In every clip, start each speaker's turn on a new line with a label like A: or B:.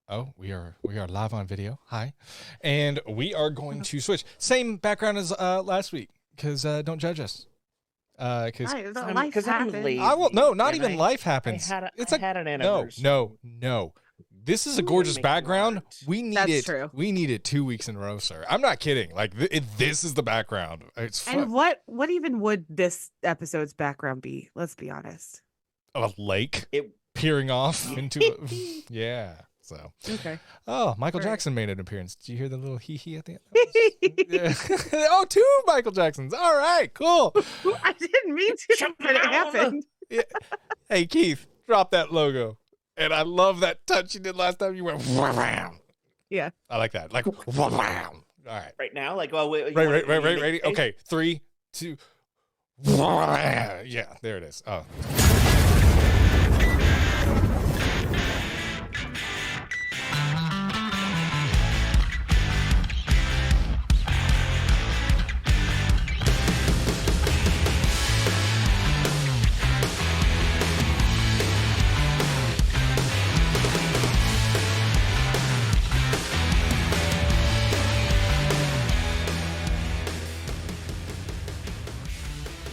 A: Oh, we are live on video. Hi. And we are going to switch. Same background as last week, because don't judge us. Because
B: Life
C: Because I'm
B: happens.
C: lazy.
A: I will not
C: and
A: even life
C: I
A: happens.
C: had
A: It's
C: I had an
A: no,
C: anniversary.
A: no. This is a
C: Ooh,
A: gorgeous
C: make
A: background.
C: art.
A: We need
B: That's
A: it.
B: true.
A: We need it 2 weeks in a row, sir. I'm not kidding. Like this is the background. It's fun.
B: And what even would this episode's background be? Let's be honest.
A: A lake
C: It
A: peering off into yeah. So
B: Okay.
A: oh, Michael
B: All right.
A: Jackson made an appearance. Did you hear the little hee hee at the end? Yeah. Oh, 2 Michael Jacksons. All right, cool.
B: I didn't mean to, but it happened.
A: Yeah. Hey Keith, drop that logo. And I love that touch you did last time. You went wham.
B: Yeah.
A: I like that. Like wham. All right.
C: right now, like, oh, wait,
A: Right. Ready? Okay, 3, 2. Yeah, there it is. Oh.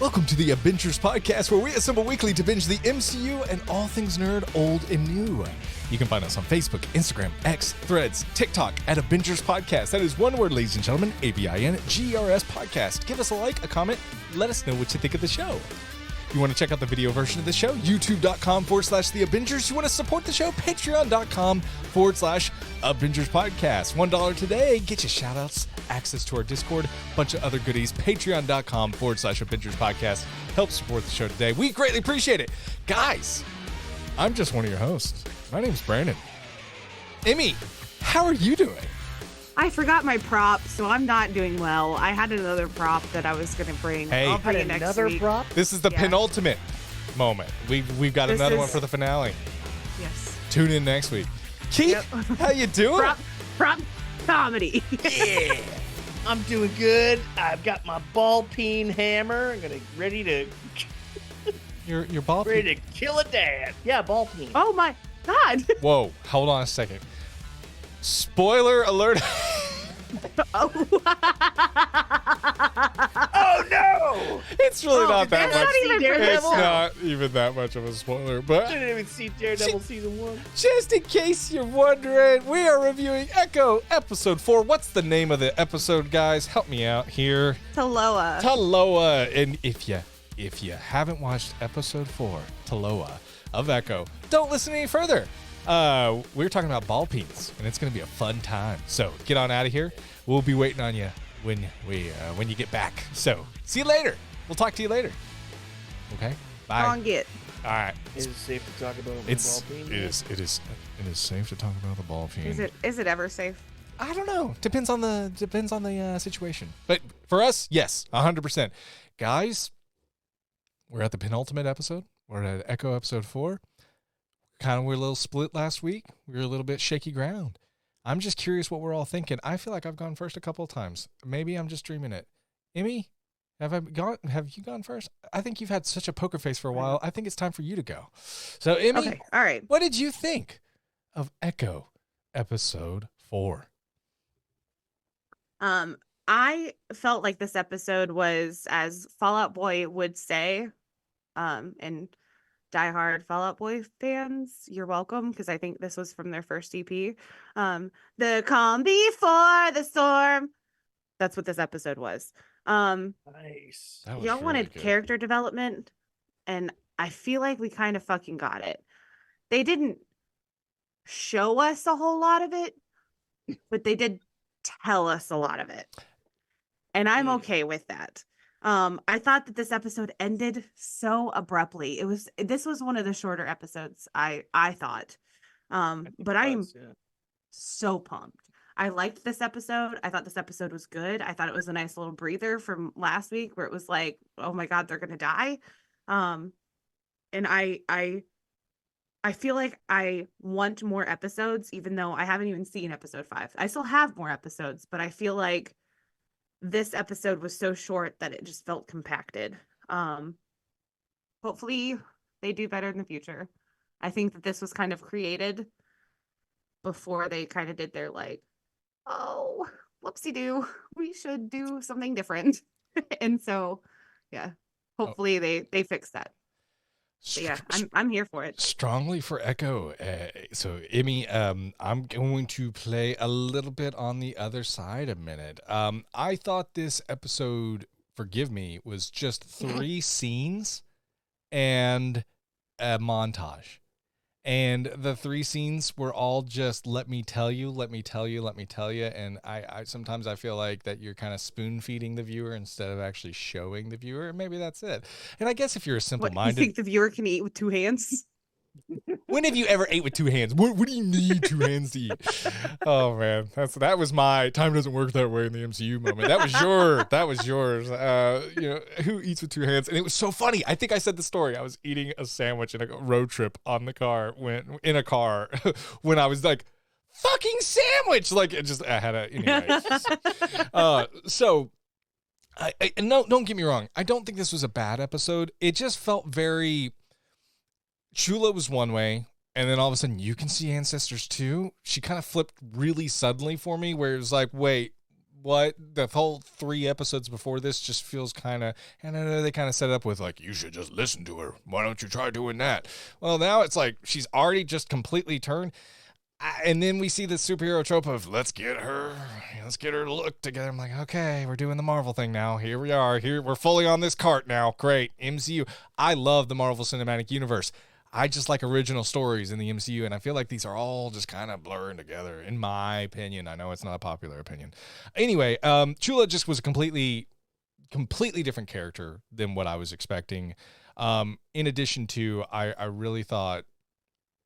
A: Welcome to the ABINGERS podcast, where we assemble weekly to binge the MCU and all things nerd, old and new. You can find us on Facebook, Instagram, X, Threads, TikTok at ABINGERS podcast. That is one word, ladies and gentlemen, ABINGERS podcast. Give us a like, a comment, let us know what you think of the show. You want to check out the video version of the show? YouTube.com/The ABINGERS. You want to support the show? Patreon.com/ABINGERS podcast. $1 today. Get you shout outs, access to our Discord, bunch of other goodies. Patreon.com/ABINGERS podcast. Help support the show today. We greatly appreciate it. Guys, I'm just one of your hosts. My name's Brandon. Emmy, how are you doing?
B: I forgot my prop, so I'm not doing well. I had another prop that I was going to bring.
A: Hey.
B: I'll bring it next
C: Another
B: week.
C: prop?
A: This is the
B: Yeah.
A: penultimate moment. We've got
B: This
A: another one
B: is-
A: for the finale.
B: Yes.
A: Tune in next week. Keith,
B: Yep.
A: how you doing?
B: Prop comedy.
C: Yeah, I'm doing good. I've got my ball peen hammer. I'm ready to
A: Your ball.
C: ready to kill a dad. Yeah, ball peen.
B: Oh my God.
A: Whoa, hold on a second. Spoiler alert.
B: Oh.
C: Oh no!
A: It's really not that
B: that's
A: much.
B: not even
C: Daredevil.
A: It's not even that much of a spoiler, but
C: I didn't even see Daredevil season 1.
A: just in case you're wondering, we are reviewing Echo episode 4. What's the name of the episode, guys? Help me out here.
B: Taloa.
A: Taloa. And if you haven't watched episode 4, Taloa of Echo, don't listen any further. We're talking about ball peens, and it's going to be a fun time. So get on out of here. We'll be waiting on you when you get back. So see you later. We'll talk to you later. Okay. Bye.
B: Wrong get.
A: All right.
C: Is it safe to talk about
A: It's
C: ball peen?
A: it is safe to talk about the ball peen.
B: Is it ever safe?
A: I don't know. Depends on the situation. But for us, yes, 100%. Guys, we're at the penultimate episode. We're at Echo episode 4. We're a little split last week. We were a little bit shaky ground. I'm just curious what we're all thinking. I feel like I've gone first a couple of times. Maybe I'm just dreaming it. Emmy, have you gone first? I think you've had such a poker face for a while. I think it's time for you to go. So Emmy,
B: Okay. All right.
A: what did you think of Echo episode 4?
B: I felt like this episode was, as Fall Out Boy would say, and diehard Fall Out Boy fans, you're welcome, because I think this was from their first EP. The calm before the storm. That's what this episode was.
C: Nice.
A: That was
B: Y'all
A: really
B: wanted
A: good.
B: character development, and I feel like we kind of fucking got it. They didn't show us a whole lot of it, but they did tell us a lot of it. And I'm okay with that. I thought that this episode ended so abruptly. This was one of the shorter episodes, I thought. But I am so pumped. I liked this episode. I thought this episode was good. I thought it was a nice little breather from last week where it was like, oh my God, they're gonna die. And I feel like I want more episodes, even though I haven't even seen episode 5. I still have more episodes, but I feel like this episode was so short that it just felt compacted. Hopefully they do better in the future. I think that this was kind of created before they kind of did their like, oh, whoopsie-doo, we should do something different. And so, yeah, hopefully they fix that. But yeah, I'm here for it.
A: Strongly for Echo. So, Emmy, I'm going to play a little bit on the other side a minute. I thought this episode, forgive me, was just 3 scenes and a montage. And the 3 scenes were all just let me tell you. And I sometimes I feel like that you're kind of spoon feeding the viewer instead of actually showing the viewer. And maybe that's it. And I guess if you're a simple minded,
B: you think the viewer can eat with 2 hands?
A: When have you ever ate with 2 hands? What do you need 2 hands to eat? Oh man, that was my time doesn't work that way in the MCU moment. That was yours. Who eats with 2 hands? And it was so funny. I think I said the story. I was eating a sandwich in a road trip on the car when I was like, fucking sandwich. Like I had a anyway. So no, don't get me wrong. I don't think this was a bad episode. It just felt very. Chula was one way, and then all of a sudden, you can see ancestors too. She kind of flipped really suddenly for me, where it was like, wait, what? The whole 3 episodes before this just feels kind of, and they kind of set it up with like, you should just listen to her. Why don't you try doing that? Well, now it's like she's already just completely turned. And then we see the superhero trope of let's get her to look together. I'm like, okay, we're doing the Marvel thing now. Here we are. Here we're fully on this cart now. Great. MCU. I love the Marvel Cinematic Universe. I just like original stories in the MCU, and I feel like these are all just kind of blurring together, in my opinion. I know it's not a popular opinion. Anyway, Chula just was a completely different character than what I was expecting. In addition to, I really thought,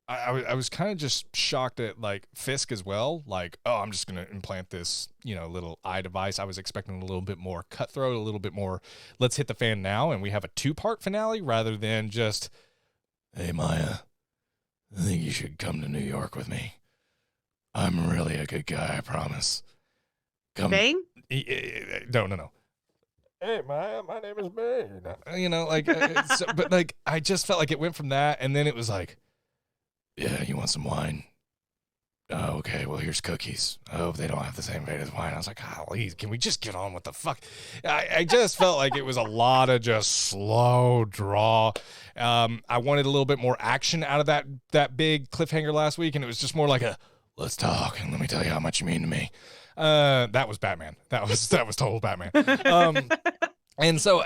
A: I was kind of just shocked at like Fisk as well. Like, oh, I'm just going to implant this, little eye device. I was expecting a little bit more cutthroat, a little bit more, let's hit the fan now, and we have a 2-part finale rather than just, hey, Maya, I think you should come to New York with me. I'm really a good guy, I promise. Come.
B: Bang?
A: No. Hey, Maya, my name is Bang. But like, I just felt like it went from that, and then it was like, yeah, you want some wine? Oh, okay, well, here's cookies. I hope they don't have the same fate as wine. I was like, golly, can we just get on with the fuck? I just felt like it was a lot of just slow draw. I wanted a little bit more action out of that big cliffhanger last week, and it was just more like a, let's talk, and let me tell you how much you mean to me. That was Batman. That was total Batman. And so,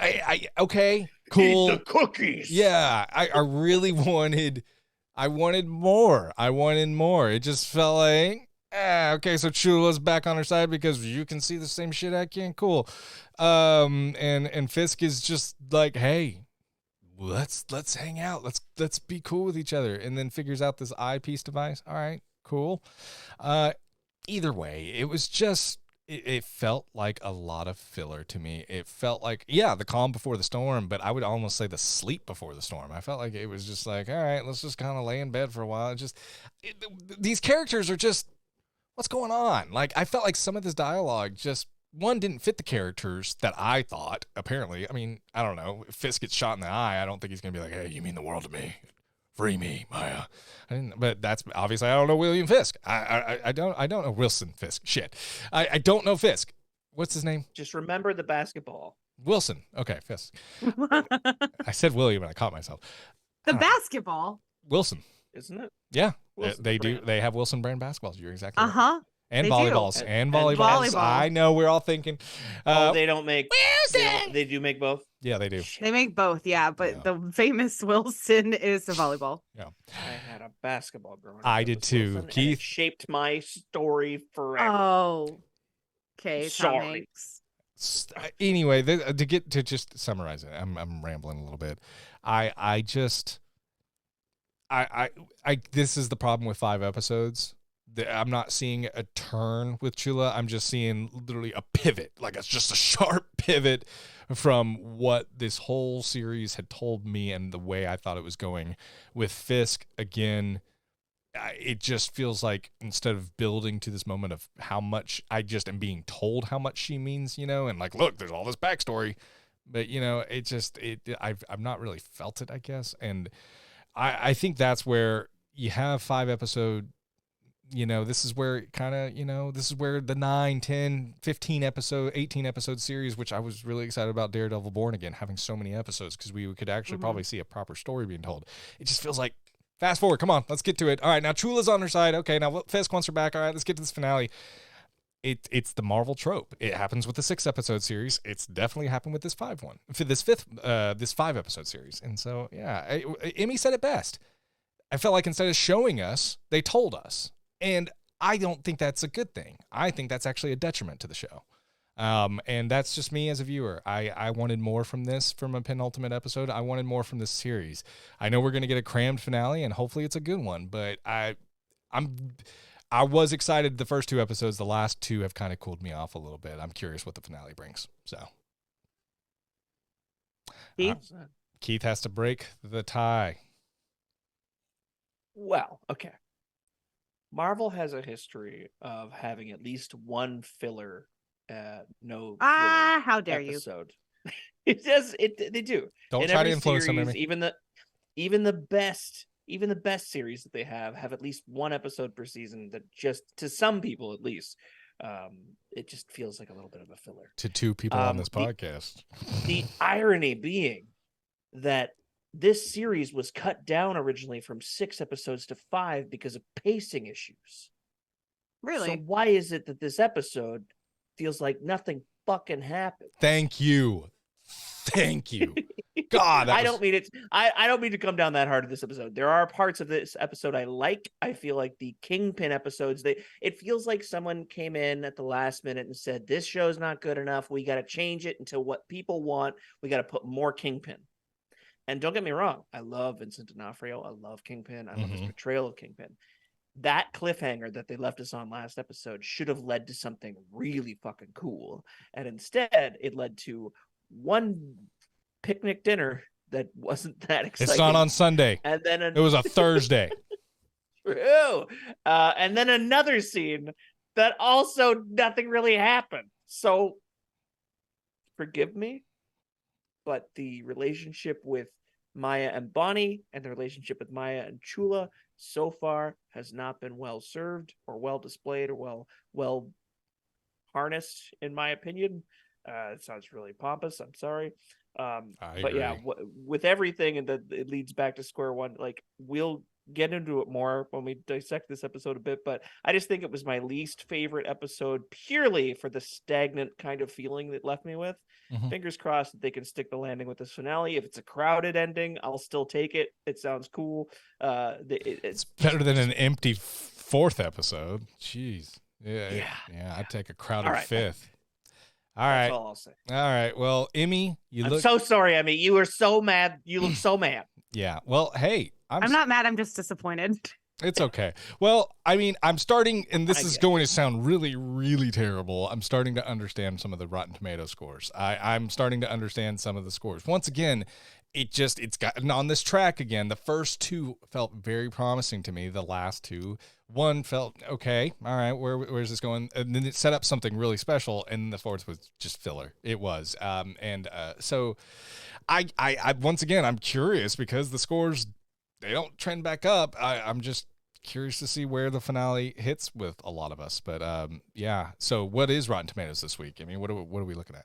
A: okay, cool.
C: Eat the cookies.
A: Yeah, I really wanted... I wanted more. It just felt like, okay, so Chula's back on her side because you can see the same shit I can. Cool. And Fisk is just like, hey, let's hang out. Let's be cool with each other. And then figures out this eyepiece device. All right, cool. Either way, it was just, it felt like a lot of filler to me. It felt like, yeah, the calm before the storm, but I would almost say the sleep before the storm. I felt like it was just like, all right, let's just kind of lay in bed for a while. These characters are just, what's going on? Like, I felt like some of this dialogue just, one, didn't fit the characters that I thought, apparently. I mean, I don't know. If Fisk gets shot in the eye, I don't think he's going to be like, hey, you mean the world to me. Free me, Maya. But that's obviously I don't know William Fisk. I don't know Wilson Fisk. Shit, I don't know Fisk. What's his name?
C: Just remember the basketball.
A: Wilson. Okay, Fisk. I said William and I caught myself.
B: The basketball.
A: Wilson.
C: Isn't it?
A: Yeah,
C: Wilson
A: they do.
C: brand.
A: They have Wilson brand basketballs. You're exactly right.
B: Uh-huh.
A: And
B: They
A: volleyballs.
B: do.
A: And
C: And
A: volleyballs.
B: volleyball.
A: I know we're all thinking.
C: They don't make. They do make both.
A: Yeah, they do.
B: They make both, yeah, but
A: Yeah.
B: the famous Wilson is the volleyball.
C: I had a basketball growing up.
A: I
C: that
A: did
C: was
A: too.
C: Wilson, and it
A: Keith?
C: shaped my story forever.
B: Oh. Okay, Tom
C: Sorry.
B: Hanks.
A: Anyway, to just summarize it, I'm rambling a little bit. I this is the problem with 5 episodes. I'm not seeing a turn with Chula. I'm just seeing literally a pivot. Like, it's just a sharp pivot from what this whole series had told me and the way I thought it was going. With Fisk, again, it just feels like instead of building to this moment of how much I just am being told how much she means, and like, look, there's all this backstory. But, I've not really felt it, I guess. And I think that's where you have 5 episode this is where kind of, this is where the 9, 10, 15 episode, 18 episode series, which I was really excited about Daredevil Born Again having so many episodes because we could actually probably see a proper story being told. It just feels like, fast forward, come on, let's get to it. All right, now Chula's on her side. Okay, now Fisk wants her back. All right, let's get to this finale. It's the Marvel trope. It happens with the 6 episode series. It's definitely happened with this 5 episode series. And so, yeah, Emmy said it best. I felt like instead of showing us, they told us. And I don't think that's a good thing. I think that's actually a detriment to the show. And that's just me as a viewer. I wanted more from this, from a penultimate episode. I wanted more from this series. I know we're going to get a crammed finale, and hopefully it's a good one. But I was excited the first 2 episodes. The last 2 have kind of cooled me off a little bit. I'm curious what the finale brings. So, Keith has to break the tie.
C: Well, okay. Marvel has a history of having at least one filler, no filler
B: how dare
C: episode. It does. They do.
A: Don't
C: in
A: try to
C: every
A: influence
C: series,
A: them.
C: Even the best series that they have at least one episode per season that just, to some people at least, it just feels like a little bit of a filler.
A: To 2 people on this podcast.
C: The irony being that this series was cut down originally from 6 episodes to 5 because of pacing issues.
B: Really?
C: So why is it that this episode feels like nothing fucking happened?
A: Thank you. God,
C: I don't mean it. I don't mean to come down that hard at this episode. There are parts of this episode I like. I feel like the Kingpin episodes, it feels like someone came in at the last minute and said, this show's not good enough. We got to change it into what people want. We got to put more Kingpin. And don't get me wrong, I love Vincent D'Onofrio. I love Kingpin. I love his portrayal of Kingpin. That cliffhanger that they left us on last episode should have led to something really fucking cool. And instead, it led to one picnic dinner that wasn't that exciting.
A: It's not on Sunday.
C: And then
A: it was a Thursday.
C: True. And then another scene that also nothing really happened. So forgive me, but the relationship with Maya and Bonnie and the relationship with Maya and Chula so far has not been well served or well displayed or well harnessed, in my opinion. It sounds really pompous. I'm sorry. But yeah, with everything, and it leads back to square one. Like, we'll get into it more when we dissect this episode a bit, but I just think it was my least favorite episode purely for the stagnant kind of feeling that left me with. Fingers crossed that they can stick the landing with this finale. If it's a crowded ending, I'll still take it. It sounds cool. It's
A: better than an empty 4th episode. Jeez. Yeah. I'd take a crowded 5th. All right.
C: That's all I'll say.
A: All right. Well, Emmy,
C: I'm so sorry, Emmy. You were so mad. You look so mad.
A: Yeah. Well, hey,
B: I'm not mad. I'm just disappointed.
A: It's okay. Well, I mean, I'm starting, and this is going to sound really, really terrible. I'm starting to understand some of the Rotten Tomato scores. I'm starting to understand some of the scores. Once again, it's gotten on this track again. The first 2 felt very promising to me. The last 2, one felt okay. All right, where's this going? And then it set up something really special, and the 4th was just filler. It was, so I once again, I'm curious because the scores, they don't trend back up. I'm just curious to see where the finale hits with a lot of us. But yeah. So what is Rotten Tomatoes this week? I mean, what are we looking at?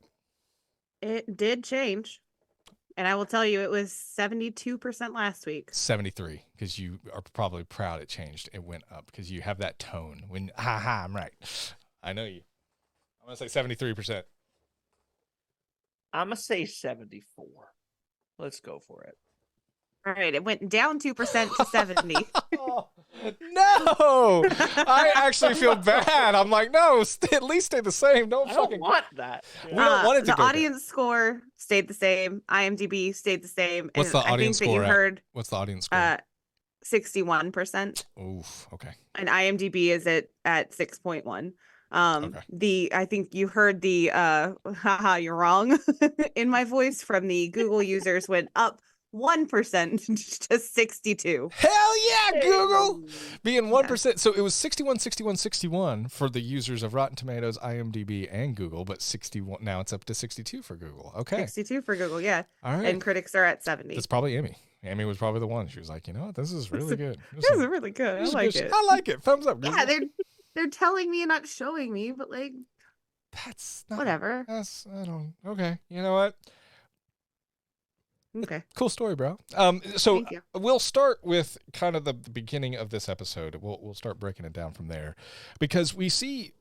B: It did change. And I will tell you, it was 72% last week.
A: 73, because you are probably proud it changed. It went up because you have that tone. When I'm right. I know you. I'm gonna say 73%.
C: I'm gonna say 74. Let's go for it.
B: All right, it went down 2% to 70.
A: Oh, no, I actually feel bad. I'm like, no, at least stay the same.
C: I don't want that.
A: We don't want it to
B: the
A: go
B: audience score stayed the same. IMDb stayed the same.
A: What's the audience score? What's the audience score?
B: 61%.
A: Oof. Okay.
B: And IMDb is at 6.1.
A: Okay.
B: I think you heard the haha, you're wrong in my voice from the Google users went up 1% to 62.
A: Hell yeah, Google! Being 1%. So it was 61 for the users of Rotten Tomatoes, IMDb, and Google, but 61. Now it's up to 62 for Google. Okay.
B: 62 for Google, yeah.
A: All right.
B: And critics are at 70.
A: That's probably Emmy. Amy was probably the one. She was like, you know what, this is really good.
B: This is really good. I
A: this is
B: like
A: good.
B: it.
A: I like it. Thumbs up.
B: Yeah,
A: Google.
B: they're telling me and not showing me, but like
A: That's not,
B: whatever.
A: I don't. Okay, you know what?
B: Okay.
A: Cool story, bro. So
B: Thank you.
A: we'll start with kind of the beginning of this episode. We'll start breaking it down from there, because we see.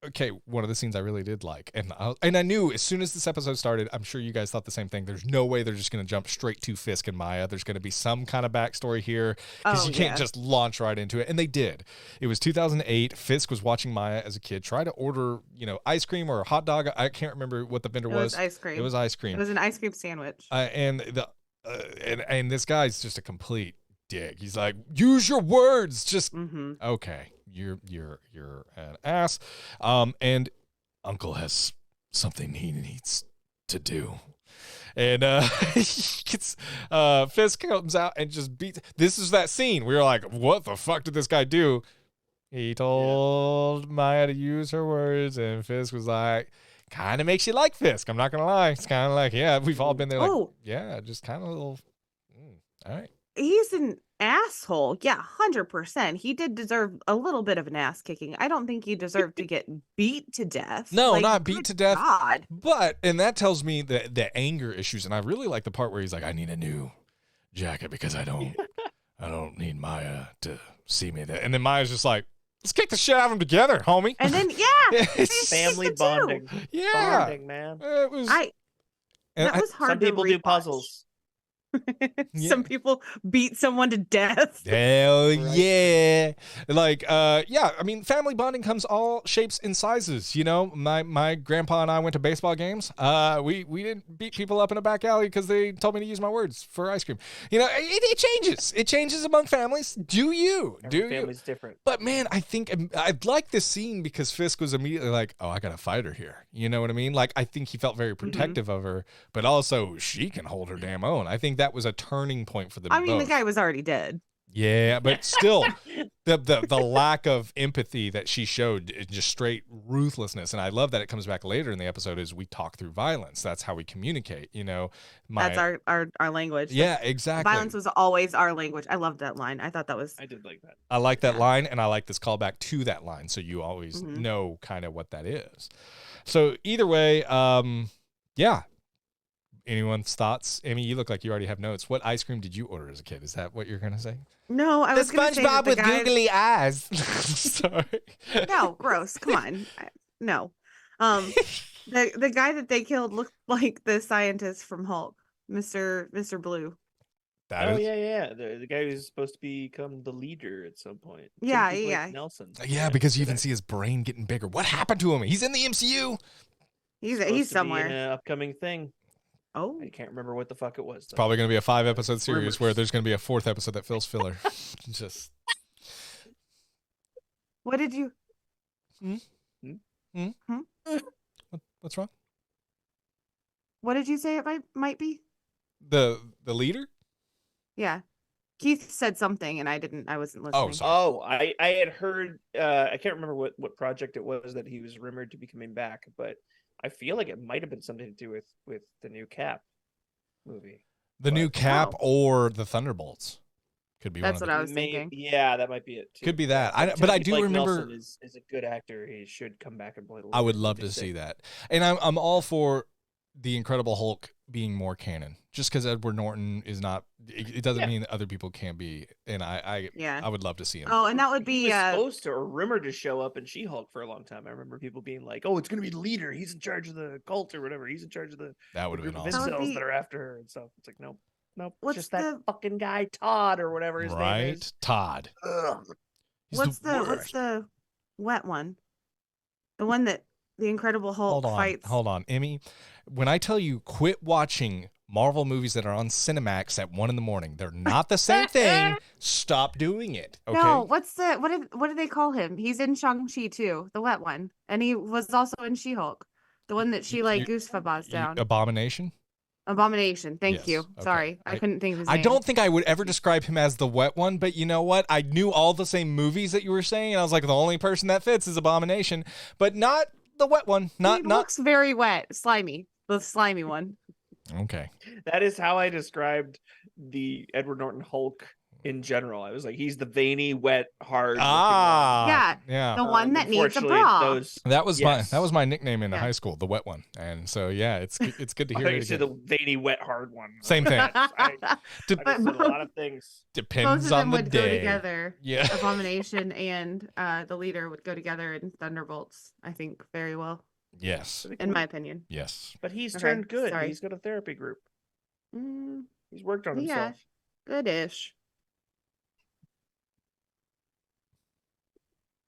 A: Okay, one of the scenes I really did like, and I knew as soon as this episode started, I'm sure you guys thought the same thing. There's no way they're just going to jump straight to Fisk and Maya. There's going to be some kind of backstory here, because you can't just launch right into it. And they did. It was 2008. Fisk was watching Maya as a kid try to order, ice cream or a hot dog. I can't remember what the vendor was.
B: It was ice cream.
A: It was ice cream.
B: It was an ice cream sandwich.
A: And this guy's just a complete dick. He's like, use your words. Just okay. You're an ass. And Uncle has something he needs to do. And Fisk comes out and just beats. This is that scene. We were like, what the fuck did this guy do? He told Maya to use her words, and Fisk was like, kind of makes you like Fisk. I'm not gonna lie. It's kind of like, yeah, we've all been there. Like, yeah, just kind of a little. All right.
B: He's an asshole. Yeah, 100%. He did deserve a little bit of an ass kicking. I don't think he deserved to get beat to death.
A: No, not beat to death.
B: God.
A: But, and that tells me the anger issues. And I really like the part where he's like, I need a new jacket because I don't need Maya to see me there. And then Maya's just like, let's kick the shit out of them together, homie.
B: And then,
A: it's
C: family bonding.
A: Yeah.
C: Bonding, man.
A: It was.
B: That was hard.
C: Some people do puzzles.
B: Some people beat someone to death.
A: Hell yeah. Like, yeah, I mean, family bonding comes all shapes and sizes. My grandpa and I went to baseball games. We didn't beat people up in a back alley because they told me to use my words for ice cream. It changes. It changes among families. Every
C: family's different.
A: But man, I think I'd like this scene because Fisk was immediately like, oh, I got to fight her here. You know what I mean? Like, I think he felt very protective of her, but also she can hold her damn own. I think that was a turning point for them.
B: I mean,
A: both.
B: the guy was already dead.
A: Yeah, but still, the lack of empathy that she showed, just straight ruthlessness. And I love that it comes back later in the episode is we talk through violence. That's how we communicate,
B: That's our language.
A: Yeah, exactly.
B: Violence was always our language. I loved that line. I thought that was...
C: I did like that.
A: I like that line, and I like this callback to that line, so you always know kind of what that is. So either way, yeah. Anyone's thoughts? Amy, you look like you already have notes. What ice cream did you order as a kid? Is that what you're going to say?
B: No, I was going to say
A: SpongeBob with googly eyes. Sorry.
B: No, gross. Come on. No. The guy that they killed looked like the scientist from Hulk, Mr. Blue.
C: Yeah. The guy who's supposed to become the leader at some point.
B: Yeah.
C: Nelson.
A: Yeah, because you even see his brain getting bigger. What happened to him? He's in the MCU.
B: He's somewhere.
C: An upcoming thing.
B: Oh,
C: I can't remember what the fuck it was.
A: It's probably going to be a 5-episode series where there's going to be a 4th episode that fills filler. Just.
B: What did you?
A: What's wrong?
B: What did you say it might be?
A: The leader?
B: Yeah. Keith said something and I wasn't listening.
C: I had heard I can't remember what project it was that he was rumored to be coming back, but I feel like it might have been something to do with the new Cap movie.
A: New Cap or the Thunderbolts. Could be
B: That's
A: one
B: what
A: of
B: I was thinking.
C: Yeah, that might be it too.
A: Could be that. But I do
C: Blake
A: remember
C: Nelson is a good actor. He should come back and play the
A: I would love to see that. And I'm all for the Incredible Hulk being more canon. Just because Edward Norton is not, it doesn't mean that other people can't be. And I would love to see him.
B: Oh, and that would be
C: he was supposed to or rumored to show up in She-Hulk for a long time. I remember people being like, "Oh, it's going to be the leader. He's in charge of the cult or whatever. He's in charge of the
A: that would have been
C: awesome.
A: awesome.
C: That are after her and stuff." It's like, nope.
B: What's
C: just that fucking guy Todd or whatever his name is.
A: Todd.
B: What's the wet one? The one that the Incredible Hulk fights.
A: Hold on, Emmy. When I tell you quit watching Marvel movies that are on Cinemax at 1 a.m, they're not the same thing. Stop doing it. Okay.
B: No, what did they call him? He's in Shang-Chi too, the wet one, and he was also in She-Hulk, the one that she goosebumps down.
A: Abomination.
B: Thank you.
A: Okay.
B: Sorry, I couldn't think of his name.
A: I don't think I would ever describe him as the wet one, but you know what? I knew all the same movies that you were saying, and I was like, the only person that fits is Abomination, but not the wet one.
B: He looks very wet, slimy. The slimy one.
A: Okay.
C: That is how I described the Edward Norton Hulk in general. I was like, he's the veiny, wet, hard.
B: Yeah.
A: yeah.
B: The one that needs a
C: Unfortunately,
B: bra.
A: That was
C: yes.
A: my nickname in
B: Yeah.
A: high school, the wet one. And so yeah, it's good to
C: I
A: hear
C: thought
A: it
C: you said
A: again.
C: the veiny, wet, hard one.
A: Same thing.
C: I
A: Dep-
C: said a lot of things.
A: Depends
B: Both of them
A: on the
B: would go
A: day.
B: together.
A: Yeah.
B: Abomination and the leader would go together in Thunderbolts, I think, very well,
A: Yes.
B: in my opinion.
A: Yes.
C: But he's
B: Okay,
C: turned good.
B: sorry.
C: He's got a therapy group.
B: Mm,
C: He's worked on
B: yeah,
C: himself.
B: good-ish.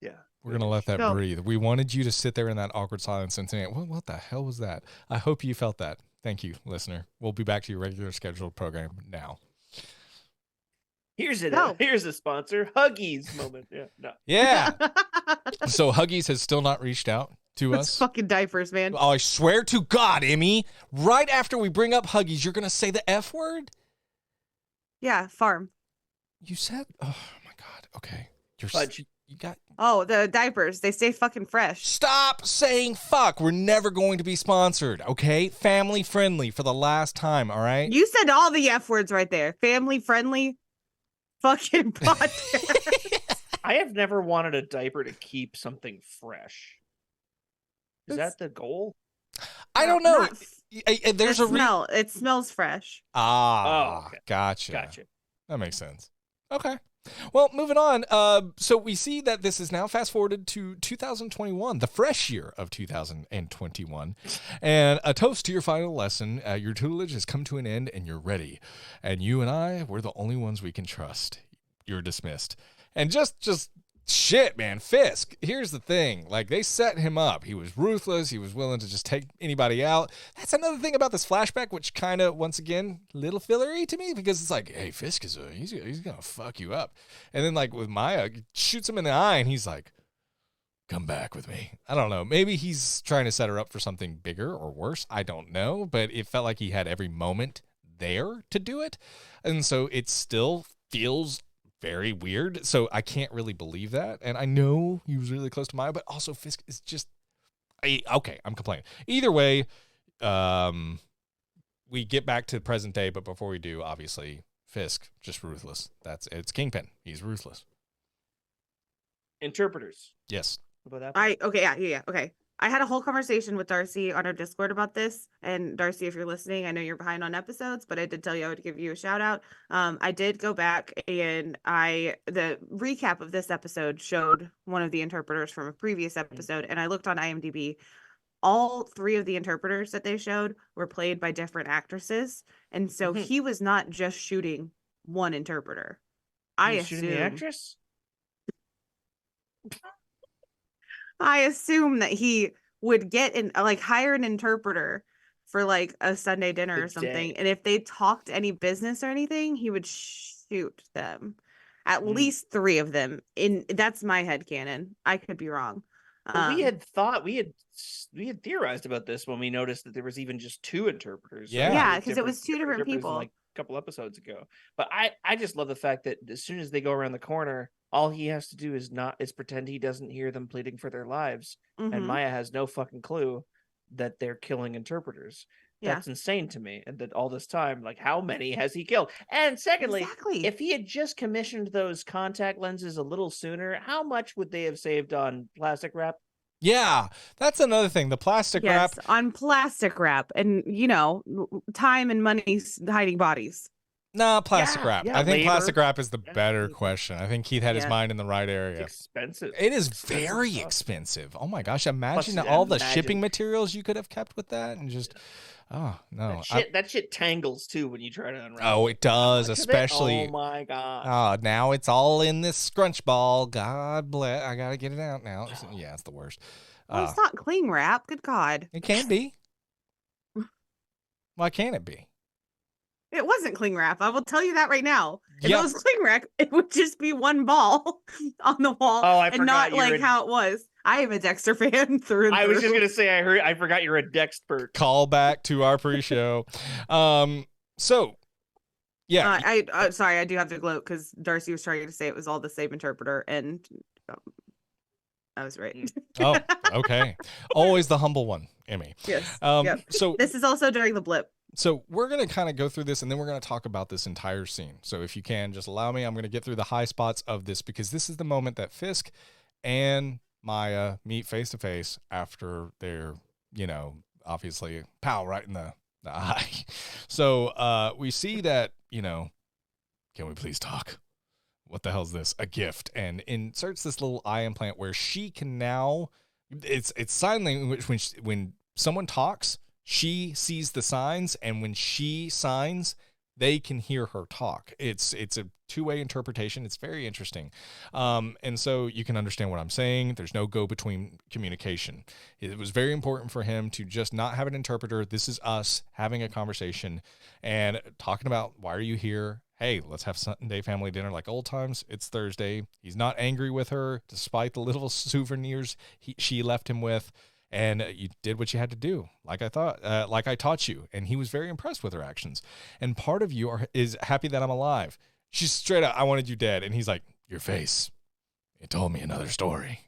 C: Yeah.
A: We're gonna let that
B: So-
A: breathe. We wanted you to sit there in that awkward silence and say, what the hell was that? I hope you felt that. Thank you, listener. We'll be back to your regular scheduled program now.
C: Here's it.
B: No.
C: Here's a sponsor. Huggies moment. Yeah. No.
A: Yeah. So Huggies has still not reached out to
B: It's
A: us.
B: fucking diapers, man.
A: Oh, I swear to God, Emmy, right after we bring up Huggies, you're gonna say the F word?
B: Yeah, farm.
A: You said, oh my God. Okay.
C: Fudge.
A: You got,
B: Oh, the diapers. They stay fucking fresh.
A: stop saying fuck. We're never going to be sponsored. Okay. Family friendly for the last time. All right.
B: You said all the F words right there. Family friendly. Fucking podcast.
C: I have never wanted a diaper to keep something fresh. Is
B: It's-
C: that the goal?
A: I don't know.
B: Not
A: There's
B: the
A: a
B: smell. It smells fresh.
A: Ah,
C: Oh, okay.
A: gotcha.
C: Gotcha.
A: That makes sense. Okay. Well, moving on. So we see that this is now fast forwarded to 2021, the fresh year of 2021. And a toast to your final lesson. Your tutelage has come to an end and you're ready. And you and I, we're the only ones we can trust. You're dismissed. And just shit, man. Fisk, here's the thing. Like, they set him up. He was ruthless. He was willing to just take anybody out. That's another thing about this flashback, which kind of, once again, little fillery to me, because it's like, hey, Fisk is he's going to fuck you up. And then, like, with Maya, shoots him in the eye, and he's like, come back with me. I don't know. Maybe he's trying to set her up for something bigger or worse. I don't know. But it felt like he had every moment there to do it. And so it still feels very weird. So I can't really believe that. And I know he was really close to Maya, but also Fisk is just okay, I'm complaining. Either way, we get back to the present day, but before we do, obviously, Fisk, just ruthless. It's Kingpin. He's ruthless.
C: Interpreters.
A: Yes.
C: What about that?
B: Yeah. Okay. I had a whole conversation with Darcy on our Discord about this. And Darcy, if you're listening, I know you're behind on episodes, but I did tell you I would give you a shout out. I did go back and the recap of this episode showed one of the interpreters from a previous episode, and I looked on IMDb. All three of the interpreters that they showed were played by different actresses, and so
C: Mhm.
B: he was not just shooting one interpreter.
C: He's shooting the actress?
B: I assume that he would get hire an interpreter for like a Sunday dinner
C: The
B: or something.
C: day.
B: And if they talked any business or anything, he would shoot them. At
C: Mm.
B: least three of them. That's my headcanon. I could be wrong.
C: Well, we had theorized about this when we noticed that there was even just two interpreters.
A: Yeah.
B: Yeah, 'cause it was two different
C: interpreters
B: people.
C: like a couple episodes ago. But I just love the fact that as soon as they go around the corner, all he has to do is pretend he doesn't hear them pleading for their lives,
B: Mhm.
C: and Maya has no fucking clue that they're killing interpreters.
B: Yeah.
C: That's insane to me. And that all this time, like, how many has he killed? And secondly,
B: Exactly.
C: if he had just commissioned those contact lenses a little sooner, how much would they have saved on plastic wrap?
A: Yeah, that's another thing. The plastic wrap.
B: Yes, on plastic wrap and time and money hiding bodies.
A: Nah, plastic
C: Yeah,
A: wrap.
C: yeah,
A: I think
C: labor.
A: plastic wrap is the
C: Yeah,
A: better
C: labor.
A: question. I think Keith had his
B: Yeah.
A: mind in the right
C: It's
A: area.
C: expensive.
A: It is
C: Expensive
A: very
C: stuff.
A: expensive. Oh my gosh! Imagine
C: Plus,
A: all the
C: imagine-
A: shipping materials you could have kept with that, and just oh no.
C: That shit tangles too when you try to unravel.
A: Oh, it does,
C: Much of it?
A: especially.
C: Oh my god.
A: Now it's all in this scrunch ball. God bless. I gotta get it out now. Yeah, it's the worst.
B: Well, it's not cling wrap. Good God.
A: It can be. Why can't it be?
B: It wasn't cling wrap. I will tell you that right now. If
A: Yeah.
B: it was cling wrap, it would just be one ball on the wall
C: Oh, I
B: and not
C: forgot you're
B: like how it was. I am a Dexter fan through and
C: I was
B: through.
C: just gonna say I forgot you're a Dexpert.
A: Call back to our pre-show. So yeah,
B: I sorry, I do have to gloat because Darcy was trying to say it was all the same interpreter, and I was right.
A: oh, okay. Always the humble one, Emmy.
B: Yes.
A: Um,
B: Yep.
A: so
B: This is also during the blip.
A: So we're going to kind of go through this, and then we're going to talk about this entire scene. So if you can, just allow me. I'm going to get through the high spots of this, because this is the moment that Fisk and Maya meet face to face after their, obviously, pow right in the eye. So we see that, can we please talk? What the hell is this? A gift. And inserts this little eye implant where she can now, it's sign language. When someone talks, she sees the signs, and when she signs, they can hear her talk. It's a two-way interpretation. It's very interesting. And so you can understand what I'm saying. There's no go-between communication. It was very important for him to just not have an interpreter. This is us having a conversation and talking about, why are you here? Hey, let's have Sunday family dinner like old times. It's Thursday. He's not angry with her, despite the little souvenirs she left him with. And you did what you had to do, like I taught you. And he was very impressed with her actions. And part of you is happy that I'm alive. She's straight up, I wanted you dead. And he's like, your face, it told me another story.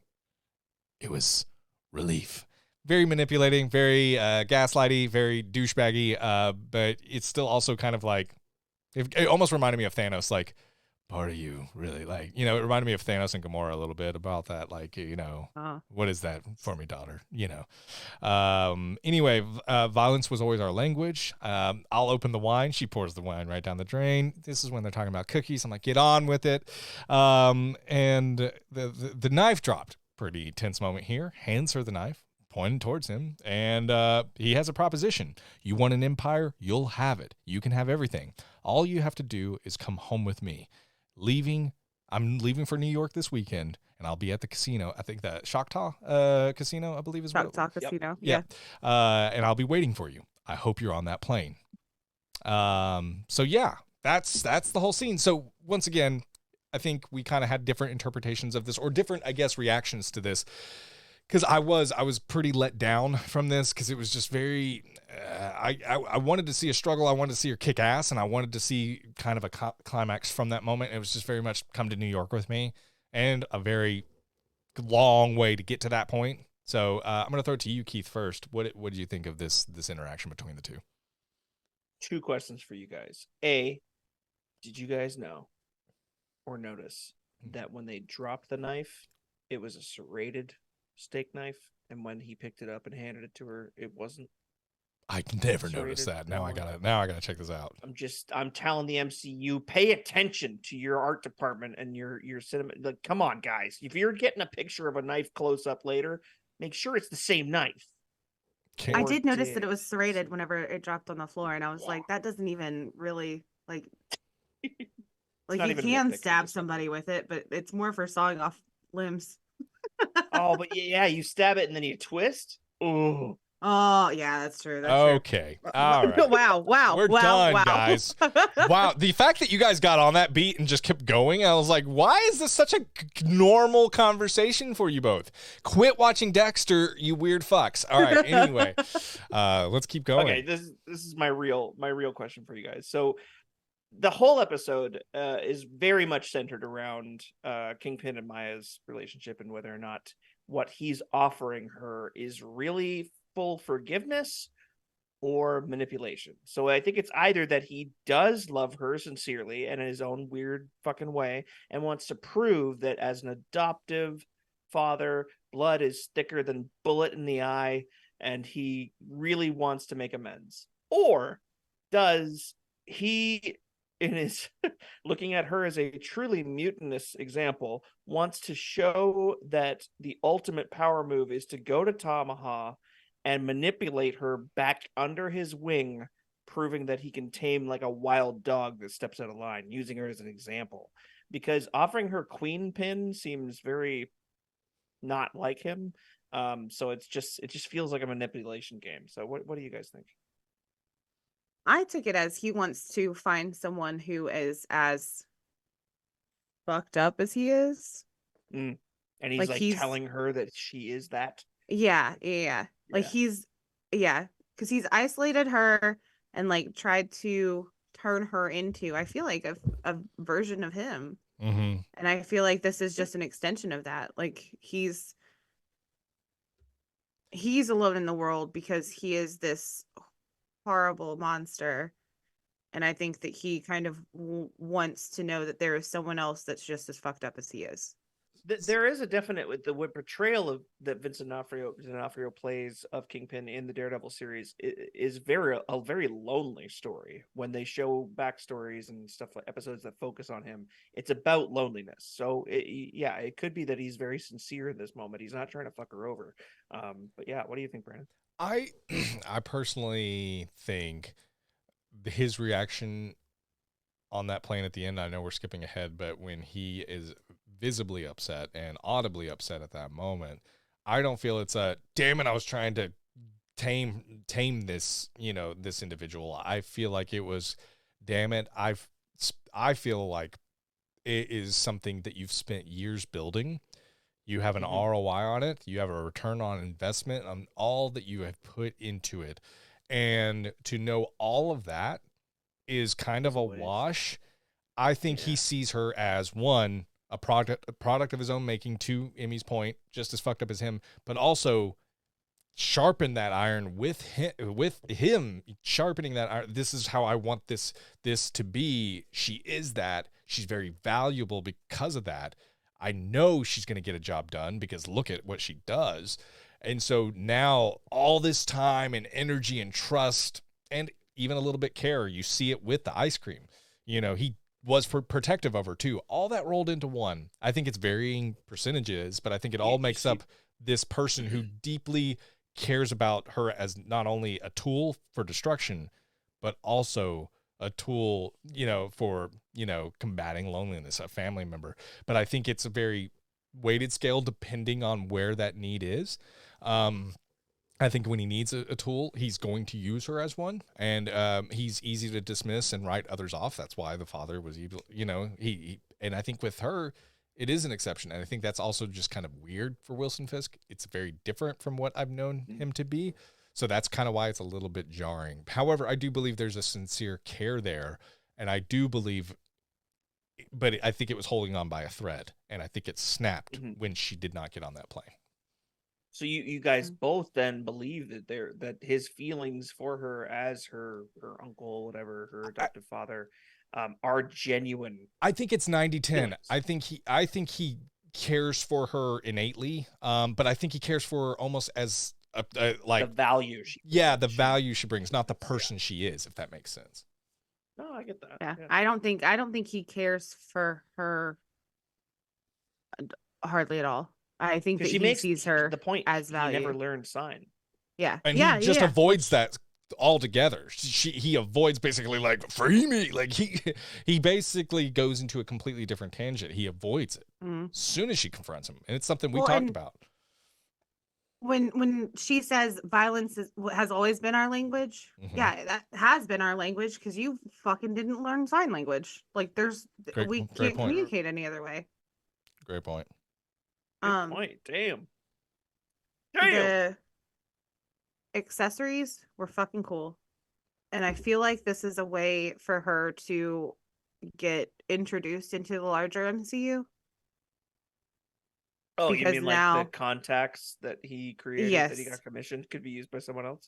A: It was relief. Very manipulating, very gaslighty, very douchebaggy. But it's still also kind of like, it almost reminded me of Thanos, like, part of you really, like, it reminded me of Thanos and Gamora a little bit about that, like, what is that for me, daughter? Anyway, violence was always our language. I'll open the wine. She pours the wine right down the drain. This is when they're talking about cookies. I'm like, get on with it. And the knife dropped. Pretty tense moment here. Hands her the knife, pointed towards him, and he has a proposition. You want an empire? You'll have it. You can have everything. All you have to do is come home with me. I'm leaving for New York this weekend, and I'll be at the casino. I think the Choctaw Casino, I believe is what.
B: Choctaw Casino.
A: Yeah. And I'll be waiting for you. I hope you're on that plane. So yeah, that's the whole scene. So once again, I think we kind of had different interpretations of this, or different, I guess, reactions to this. Because I was pretty let down from this, because it was just very, I wanted to see a struggle. I wanted to see her kick ass, and I wanted to see kind of a climax from that moment. It was just very much come to New York with me, and a very long way to get to that point. So I'm going to throw it to you, Keith, first. What did you think of this interaction between the two?
C: 2 questions for you guys. A, did you guys know or notice that when they dropped the knife, it was a serrated steak knife, and when he picked it up and handed it to her, it wasn't?
A: I never noticed that. Now I gotta check this out.
C: I'm telling the MCU, pay attention to your art department and your cinema. Like, come on, guys. If you're getting a picture of a knife close up later, make sure it's the same knife.
B: I did notice that it was serrated whenever it dropped on the floor, and I was like, that doesn't even really, like you can stab somebody with it, but it's more for sawing off limbs.
C: Oh, but yeah, you stab it and then you twist. Oh,
B: yeah, that's true.
A: Okay. All right.
B: Wow.
A: We're done, guys. Wow. The fact that you guys got on that beat and just kept going, I was like, why is this such a normal conversation for you both? Quit watching Dexter, you weird fucks. All right. Anyway, let's keep going.
C: Okay. This is my real question for you guys. So the whole episode is very much centered around Kingpin and Maya's relationship, and whether or not what he's offering her is really full forgiveness or manipulation. So I think it's either that he does love her sincerely and in his own weird fucking way, and wants to prove that as an adoptive father, blood is thicker than bullet in the eye, and he really wants to make amends. Or does he, in his looking at her as a truly mutinous example, wants to show that the ultimate power move is to go to Tamaha and manipulate her back under his wing, proving that he can tame like a wild dog that steps out of line, using her as an example. Because offering her queen pin seems very not like him. So it just feels like a manipulation game. So what do you guys think?
B: I took it as he wants to find someone who is as fucked up as he is.
C: And he's like telling her that she is that.
B: Yeah. Like because he's isolated her and like tried to turn her into, I feel like, a version of him.
A: Mm-hmm.
B: And I feel like this is just an extension of that. Like he's alone in the world because he is this horrible monster. And I think that he kind of wants to know that there is someone else that's just as fucked up as he is.
C: There is a definite with the portrayal of that Vincent D'Onofrio plays of Kingpin in the Daredevil series is a very lonely story. When they show backstories and stuff like episodes that focus on him, it's about loneliness. So it could be that he's very sincere in this moment. He's not trying to fuck her over. But yeah, what do you think, Brandon?
A: I personally think his reaction on that plane at the end, I know we're skipping ahead, but when he is visibly upset and audibly upset at that moment, I don't feel it's a damn it, I was trying to tame this, this individual. I feel like it was, damn it, I feel like it is something that you've spent years building. You have an ROI on it. You have a return on investment on all that you have put into it. And to know all of that is kind of a wash. I think he sees her as, one, a product of his own making, to Emmy's point, just as fucked up as him, but also sharpen that iron with him sharpening that iron. This is how I want this to be. She is that. She's very valuable because of that. I know she's going to get a job done because look at what she does. And so now all this time and energy and trust and even a little bit care, you see it with the ice cream. He was protective of her too. All that rolled into one. I think it's varying percentages, but I think it all makes up this person who deeply cares about her as not only a tool for destruction, but also a tool, for, combating loneliness, a family member. But I think it's a very weighted scale depending on where that need is. I think when he needs a tool, he's going to use her as one, and he's easy to dismiss and write others off. That's why the father was evil, and I think with her, it is an exception. And I think that's also just kind of weird for Wilson Fisk. It's very different from what I've known him to be. So that's kind of why it's a little bit jarring. However, I do believe there's a sincere care there, and I do believe, but I think it was holding on by a thread, and I think it snapped when she did not get on that plane.
C: So you guys both then believe that that his feelings for her as her uncle, whatever, her adoptive father, are genuine.
A: I think it's 90-10. I think he cares for her innately, but I think he cares for her almost as like
C: the value
A: value she brings, not the person she is, if that makes sense.
C: No, I get that.
B: Yeah. I don't think he cares for her hardly at all. I think that he sees her
C: the point
B: as value.
C: He never learned sign.
B: Yeah.
A: And he just avoids that altogether. He avoids basically like, free me. Like he basically goes into a completely different tangent. He avoids it as soon as she confronts him. And it's something we talked about.
B: When she says violence has always been our language, yeah, that has been our language because you fucking didn't learn sign language. Like we can't communicate any other way.
A: Great point.
C: Good point. Damn.
B: The accessories were fucking cool. And I feel like this is a way for her to get introduced into the larger MCU.
C: Oh, because you mean like the contacts that he created that he got commissioned could be used by someone else?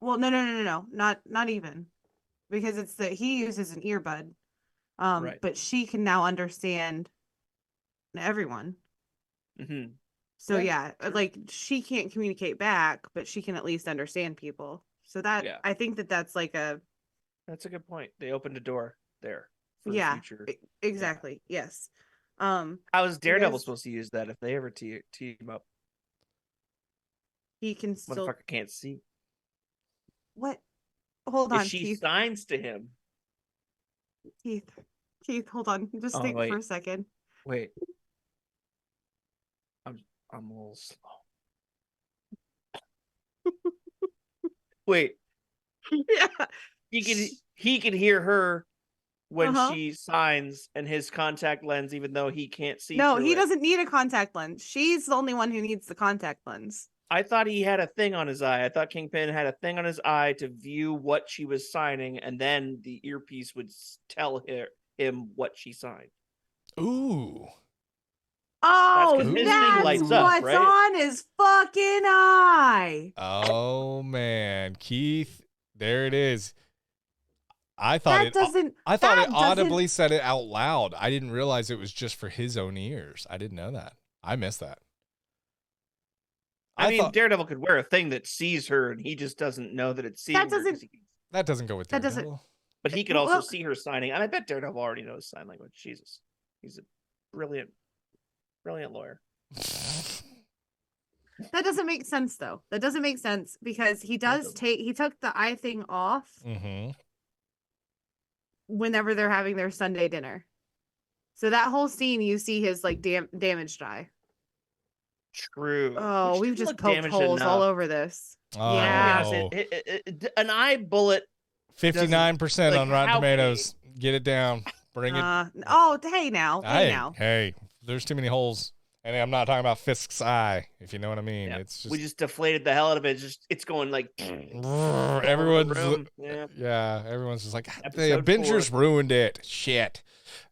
B: Well, no. Not even. Because he uses an earbud. Right. But she can now understand everyone.
C: Mm-hmm.
B: So like she can't communicate back, but she can at least understand people. So that I think that's like
C: that's a good point. They opened a door there for
B: the
C: future.
B: Exactly. Yeah. Yes.
C: How is Daredevil supposed to use that if they ever team up?
B: He can still.
C: Motherfucker can't see.
B: What? Hold on.
C: She
B: Keith.
C: signs to him.
B: Keith, hold on. Just think for a second.
C: Wait. I'm a little slow. Wait.
B: Yeah.
C: He can hear her when she signs and his contact lens, even though he can't see.
B: No, he doesn't need a contact lens. She's the only one who needs the contact lens.
C: I thought he had a thing on his eye. I thought Kingpin had a thing on his eye to view what she was signing, and then the earpiece would tell him what she signed.
A: Ooh.
B: Oh, that's what's on his fucking eye.
A: Oh, man. Keith There it is. I thought
B: That
A: it
B: doesn't.
A: I thought
B: that
A: it
B: doesn't-
A: audibly said it out loud. I didn't realize it was just for his own ears. I didn't know that. I missed that.
C: I mean,
A: thought
C: Daredevil could wear a thing that sees her, and he just doesn't know that it's seeing
B: That
C: her. 'cause
B: doesn't-
A: that doesn't go with
B: that doesn't-
A: Daredevil.
C: But he could also
B: Well-
C: see her signing, and I bet Daredevil already knows sign language. Jesus, he's a brilliant lawyer.
B: That doesn't make sense though. That doesn't make sense because he
C: doesn't.
B: took the eye thing off
A: Mm-hmm.
B: whenever they're having their Sunday dinner. So that whole scene, you see his like damaged eye.
C: True.
B: Oh,
C: Which
B: we've
C: didn't
B: just
C: look
B: poked
C: damaged
B: holes all
C: enough.
B: over this.
A: Oh,
B: Yeah.
C: An eye bullet.
A: 59%
C: like,
A: on Rotten
C: how many-
A: Tomatoes. Get it down. Bring it.
B: Oh, hey now.
A: Hey, there's too many holes. And I'm not talking about Fisk's eye, if you know what I mean.
C: Yeah,
A: It's just
C: we just deflated the hell out of it. It's going like
A: everyone's
C: yeah.
A: everyone's just like the
C: Episode
A: Avengers
C: 4.
A: ruined it. Shit.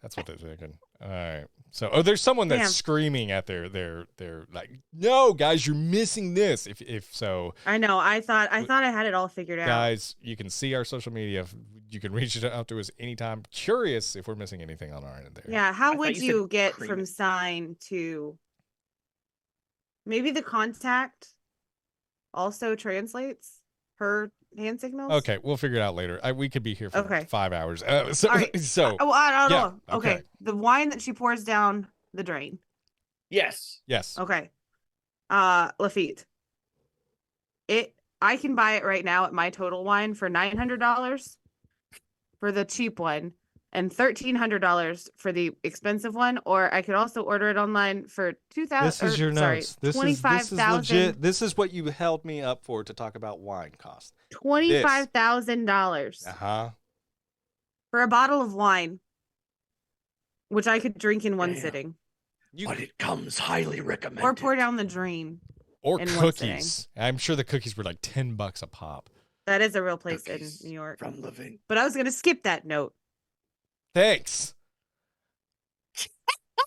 A: That's what they're thinking. All right. So there's someone that's
B: Damn.
A: screaming at their like, no, guys, you're missing this. If so,
B: I know. I thought I had it all figured out.
A: guys, you can see our social media. You can reach out to us anytime. Curious if we're missing anything on our end there.
B: Yeah. How
C: thought
B: would
C: you
B: you
C: said
B: get
C: cream
B: from
C: it.
B: sign to maybe the contact also translates her hand signals?
A: Okay, we'll figure it out later. We could be here for
B: Okay.
A: 5 hours.
B: All right.
A: So
B: Oh, I don't
A: yeah,
B: know. Okay.
A: okay.
B: The wine that she pours down the drain.
C: Yes.
A: yes.
B: Okay. Lafitte. I can buy it right now at my Total Wine for $900 for the cheap one and $1,300 for the expensive one, or I could also order it online for $2,000.
D: This is your
B: sorry,
D: notes. This is
B: $25,000.
D: legit. This is what you held me up for to talk about wine cost.
B: $25,000
A: Uh-huh.
B: for a bottle of wine, which I could drink in one
C: Damn.
B: sitting,
C: But it comes highly recommended.
B: or pour down the drain.
A: Or
B: in one sitting.
A: cookies. I'm sure the cookies were like $10 a pop.
B: That is a real place
C: Cookies
B: in New York.
C: from Living.
B: But I was gonna skip that note.
A: Thanks.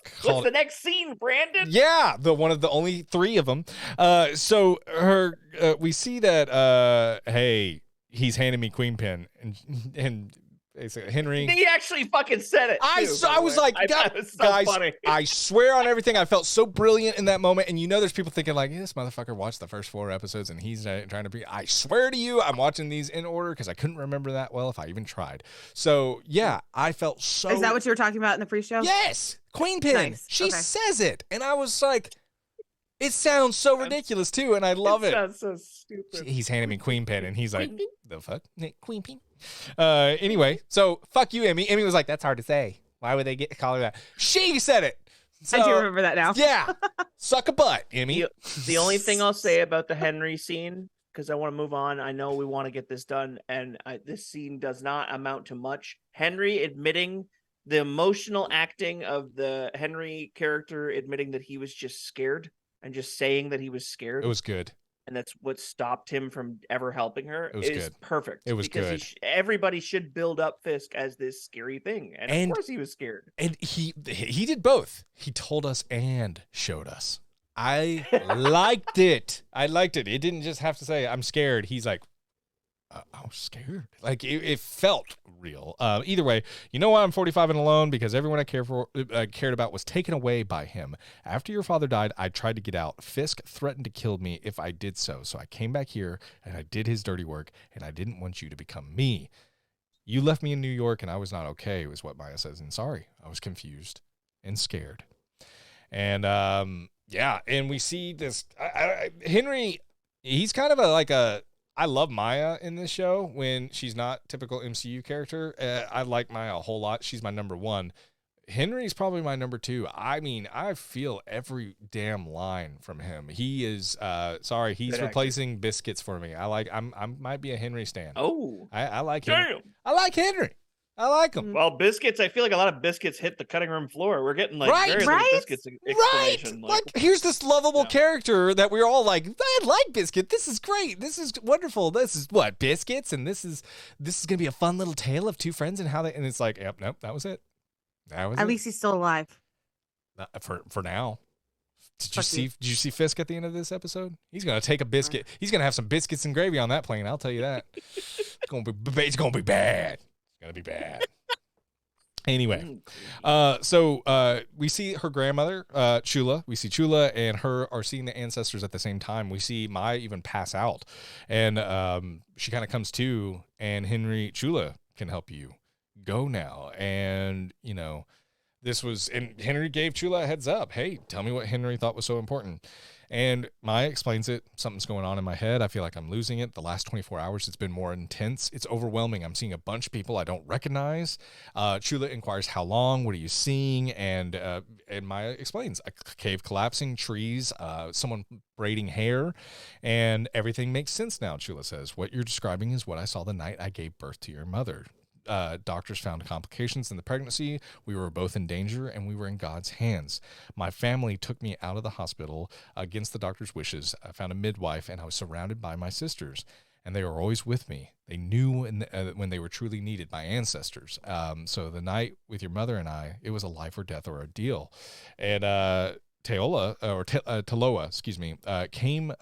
C: What's
A: Called-
C: the next scene, Brandon?
A: Yeah, the one of the only 3 of them. So we see that hey, he's handing me Queen Pin and basically Henry.
C: He actually fucking said it.
A: I
C: too,
A: saw-
C: by
A: I
C: the
A: was
C: way.
A: like,
C: I
A: God,
C: thought it was so
A: guys,
C: funny.
A: I swear on everything, I felt so brilliant in that moment. And there's people thinking like, this motherfucker watched the first 4 episodes and he's trying to be. I swear to you, I'm watching these in order because I couldn't remember that well if I even tried. So yeah, I felt so.
B: Is that what you were talking about in the pre-show?
A: Yes, Queen Pin.
B: Nice.
A: She
B: Okay.
A: says it, and I was like, it sounds so ridiculous too, and I love it.
C: Sounds so stupid.
A: He's handing me Queen Pin, and he's like, the fuck, Queen Pin. Anyway, so fuck you, Emmy. Emmy was like, that's hard to say. Why would they call her that? She said it. So,
B: I do remember that now.
A: Yeah, suck a butt, Emmy.
C: The only thing I'll say about the Henry scene, because I want to move on. I know we want to get this done, and this scene does not amount to much. Henry admitting the emotional acting of the Henry character, admitting that he was just scared and just saying that he was scared.
A: It was good.
C: And that's what stopped him from ever helping her.
A: It was
C: is
A: good.
C: perfect.
A: It was
C: because
A: good.
C: Everybody should build up Fisk as this scary thing, and
A: And-
C: of course he was scared.
A: And he did both. He told us and showed us. I liked it. I liked it. It didn't just have to say, I'm scared. He's like, I was scared. Like it felt real. Either way, you know why I'm 45 and alone? Because everyone I cared about was taken away by him. After your father died, I tried to get out. Fisk threatened to kill me if I did so. So I came back here and I did his dirty work, and I didn't want you to become me. You left me in New York and I was not okay, was what Maya says. And sorry, I was confused and scared. And yeah, and we see this Henry, he's kind of I love Maya in this show when she's not typical MCU character. I like Maya a whole lot. She's my number 1. Henry's probably my number 2. I mean, I feel every damn line from him. He is sorry, he's
C: Good actor.
A: replacing Biscuits for me. I might be a Henry stan.
C: Oh,
A: I like Henry.
C: damn.
A: I like Henry. I like him.
C: Well, biscuits. I feel like a lot of biscuits hit the cutting room floor. We're getting like
A: Right,
C: very
B: right,
C: little biscuits
A: Right.
C: explanation.
A: Like, here's this lovable
C: Yeah.
A: character that we're all like, I like Biscuit. This is great. This is wonderful. This is what Biscuits, and this is gonna be a fun little tale of 2 friends and how they. And it's like, yep, nope, that was it. That was
B: At
A: it.
B: least he's still alive.
A: For now. Did you see Fisk at the end of this episode? He's gonna take a biscuit. He's gonna have some biscuits and gravy on that plane. I'll tell you that. It's gonna be bad. It's gonna be bad. Anyway, so we see her grandmother, Chula. We see Chula and her are seeing the ancestors at the same time. We see Maya even pass out, and she kind of comes to, and Chula can help you go now. And and Henry gave Chula a heads up. Hey, tell me what Henry thought was so important. And Maya explains it. Something's going on in my head. I feel like I'm losing it. The last 24 hours, it's been more intense. It's overwhelming. I'm seeing a bunch of people I don't recognize. Chula inquires, how long? What are you seeing? And Maya explains, a cave collapsing, trees, someone braiding hair, and everything makes sense now, Chula says. What you're describing is what I saw the night I gave birth to your mother. Doctors found complications in the pregnancy. We were both in danger, and we were in God's hands. My family took me out of the hospital against the doctor's wishes. I found a midwife, and I was surrounded by my sisters, and they were always with me. They knew when they were truly needed, my ancestors. So the night with your mother and I, it was a life or death ordeal. And Taloa, came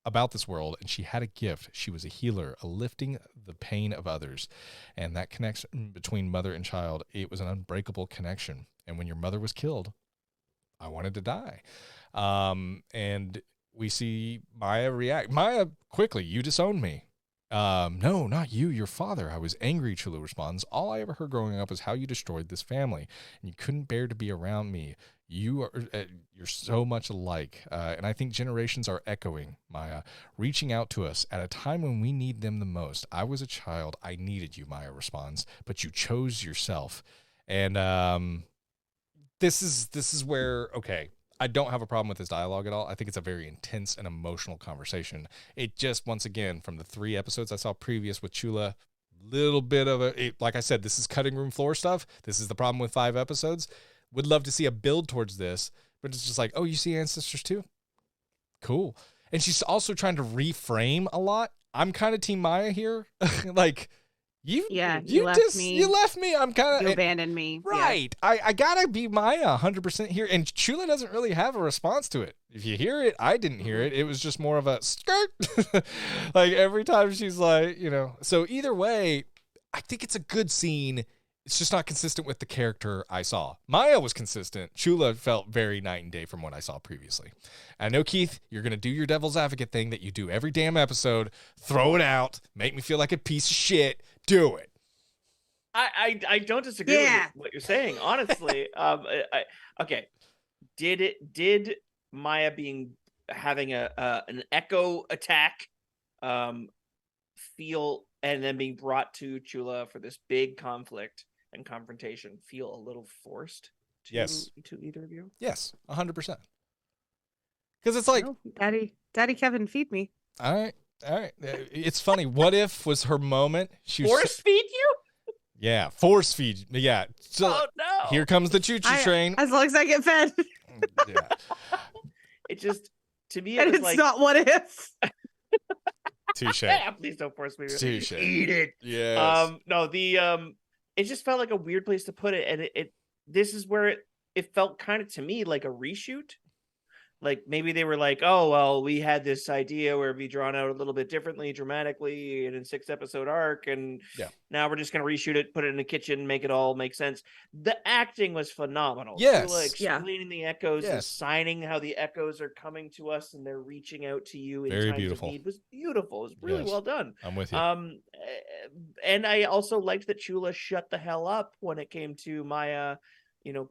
A: about this world, and she had a gift. She was a healer, a lifting the pain of others. And that connection between mother and child, it was an unbreakable connection. And when your mother was killed, I wanted to die. And we see Maya react. Maya, quickly, you disowned me. No, not you, your father. I was angry, Chula responds. All I ever heard growing up was how you destroyed this family, and you couldn't bear to be around me. You're so much alike. And I think generations are echoing, Maya, reaching out to us at a time when we need them the most. I was a child. I needed you, Maya responds, but you chose yourself. And this is where, okay, I don't have a problem with this dialogue at all. I think it's a very intense and emotional conversation. It just, once again, from the 3 episodes I saw previous with Chula, little bit of like I said, this is cutting room floor stuff. This is the problem with 5 episodes. Would love to see a build towards this, but it's just like, oh, you see ancestors too? Cool. And she's also trying to reframe a lot. I'm kind of team Maya here. Like, you left me. I'm kind of,
B: you abandoned me.
A: Right. Yeah. I gotta be Maya 100% here. And Chula doesn't really have a response to it. If you hear it, I didn't hear it. It was just more of a skirt. Like every time she's like, so either way, I think it's a good scene. It's just not consistent with the character I saw. Maya was consistent. Chula felt very night and day from what I saw previously. I know, Keith, you're going to do your devil's advocate thing that you do every damn episode. Throw it out. Make me feel like a piece of shit. Do it.
C: I don't disagree with what you're saying, honestly. Okay. Did Maya having an echo attack feel, and then being brought to Chula for this big conflict and confrontation, feel a little forced to either of you?
A: Yes, 100%. Because it's like,
B: no, Daddy Kevin, feed me.
A: All right. It's funny. What if was her moment? She was
C: force feed you?
A: Yeah, force feed. Yeah. So
C: oh no!
A: Here comes the choo-choo train.
B: As long as I get fed.
A: Yeah.
C: It just, to me,
B: and
C: was
B: it's
C: like,
B: not what if.
A: Touche.
C: Please don't force me.
A: Touche.
C: Eat it.
A: Yes.
C: No, it just felt like a weird place to put it, and this is where it felt kind of to me like a reshoot. Like maybe they were like, oh, well, we had this idea where it'd be drawn out a little bit differently, dramatically, in a 6-episode arc. And now we're just going to reshoot it, put it in the kitchen, make it all make sense. The acting was phenomenal.
A: Yes.
C: Explaining the echoes, assigning how the echoes are coming to us and they're reaching out to you in
A: very
C: times
A: beautiful.
C: of need was beautiful. It was really well done.
A: I'm with you.
C: And I also liked that Chula shut the hell up when it came to Maya,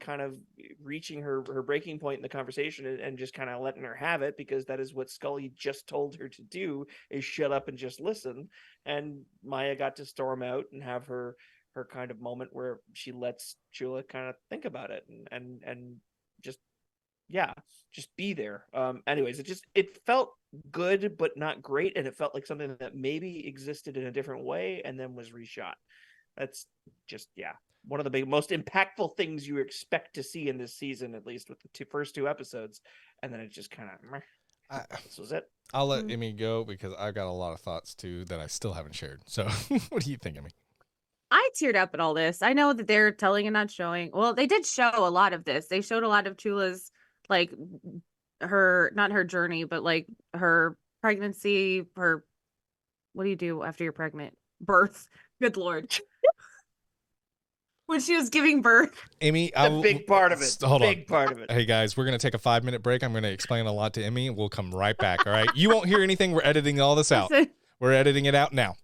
C: kind of reaching her breaking point in the conversation and just kind of letting her have it, because that is what Scully just told her to do, is shut up and just listen. And Maya got to storm out and have her kind of moment where she lets Chula kind of think about it and just be there. Anyways, it felt good, but not great. And it felt like something that maybe existed in a different way and then was reshot. That's just, one of the most impactful things you expect to see in this season, at least with the first 2 episodes. And then it just kind of, this was it.
A: I'll let Emmy go because I've got a lot of thoughts too that I still haven't shared. So what do you think, Emmy?
B: I teared up at all this. I know that they're telling and not showing. Well, they did show a lot of this. They showed a lot of Chula's like not her journey, but like her pregnancy, her what do you do after you're pregnant? Birth. Good Lord. When she was giving birth.
A: Emmy,
C: The big part of it.
A: Hold
C: big
A: on.
C: part of it.
A: Hey guys, we're gonna take a 5-minute break. I'm gonna explain a lot to Emmy. We'll come right back. All right. You won't hear anything. We're editing all this out. We're editing it out now.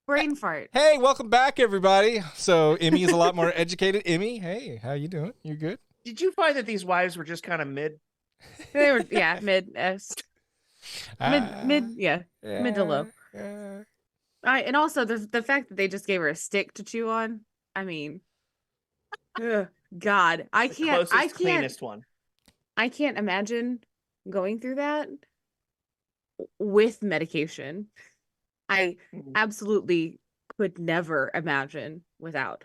B: Brain fart.
A: Hey, welcome back, everybody. So Emmy is a lot more educated. Emmy, hey, how you doing? You good?
C: Did you find that these wives were just kind of mid?
B: They were mid mid to low. And also the fact that they just gave her a stick to chew on. I mean, God, I can't.
C: Cleanest one.
B: I can't imagine going through that with medication. I absolutely could never imagine without.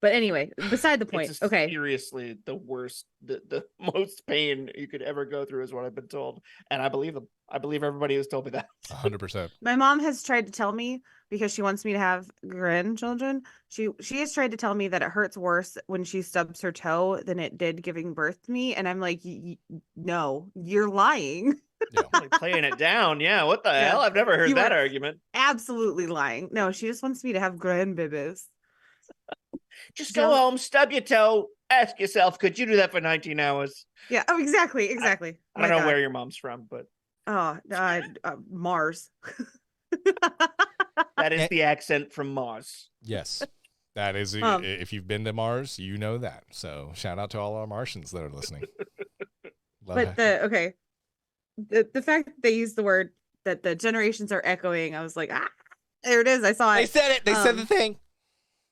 B: But anyway, beside the point.
C: It's
B: okay.
C: Seriously, the worst, the most pain you could ever go through is what I've been told. And I believe them. I believe everybody who's told me that.
A: 100%.
B: My mom has tried to tell me, because she wants me to have grandchildren. She has tried to tell me that it hurts worse when she stubs her toe than it did giving birth to me. And I'm like, no, you're lying.
A: Yeah.
C: Like playing it down. Yeah. What the hell? I've never heard that argument.
B: Absolutely lying. No, she just wants me to have grandbabies.
C: Just go home, stub your toe, ask yourself, could you do that for 19 hours?
B: Yeah. Oh, exactly. Exactly.
C: I don't know where your mom's from, but.
B: Oh, Mars.
C: That is the accent from Mars.
A: Yes. That is, if you've been to Mars, you know that. So shout out to all our Martians that are listening.
B: But the fact that they use the word that the generations are echoing, I was like, there it is. I saw it.
A: They said it. They said the thing.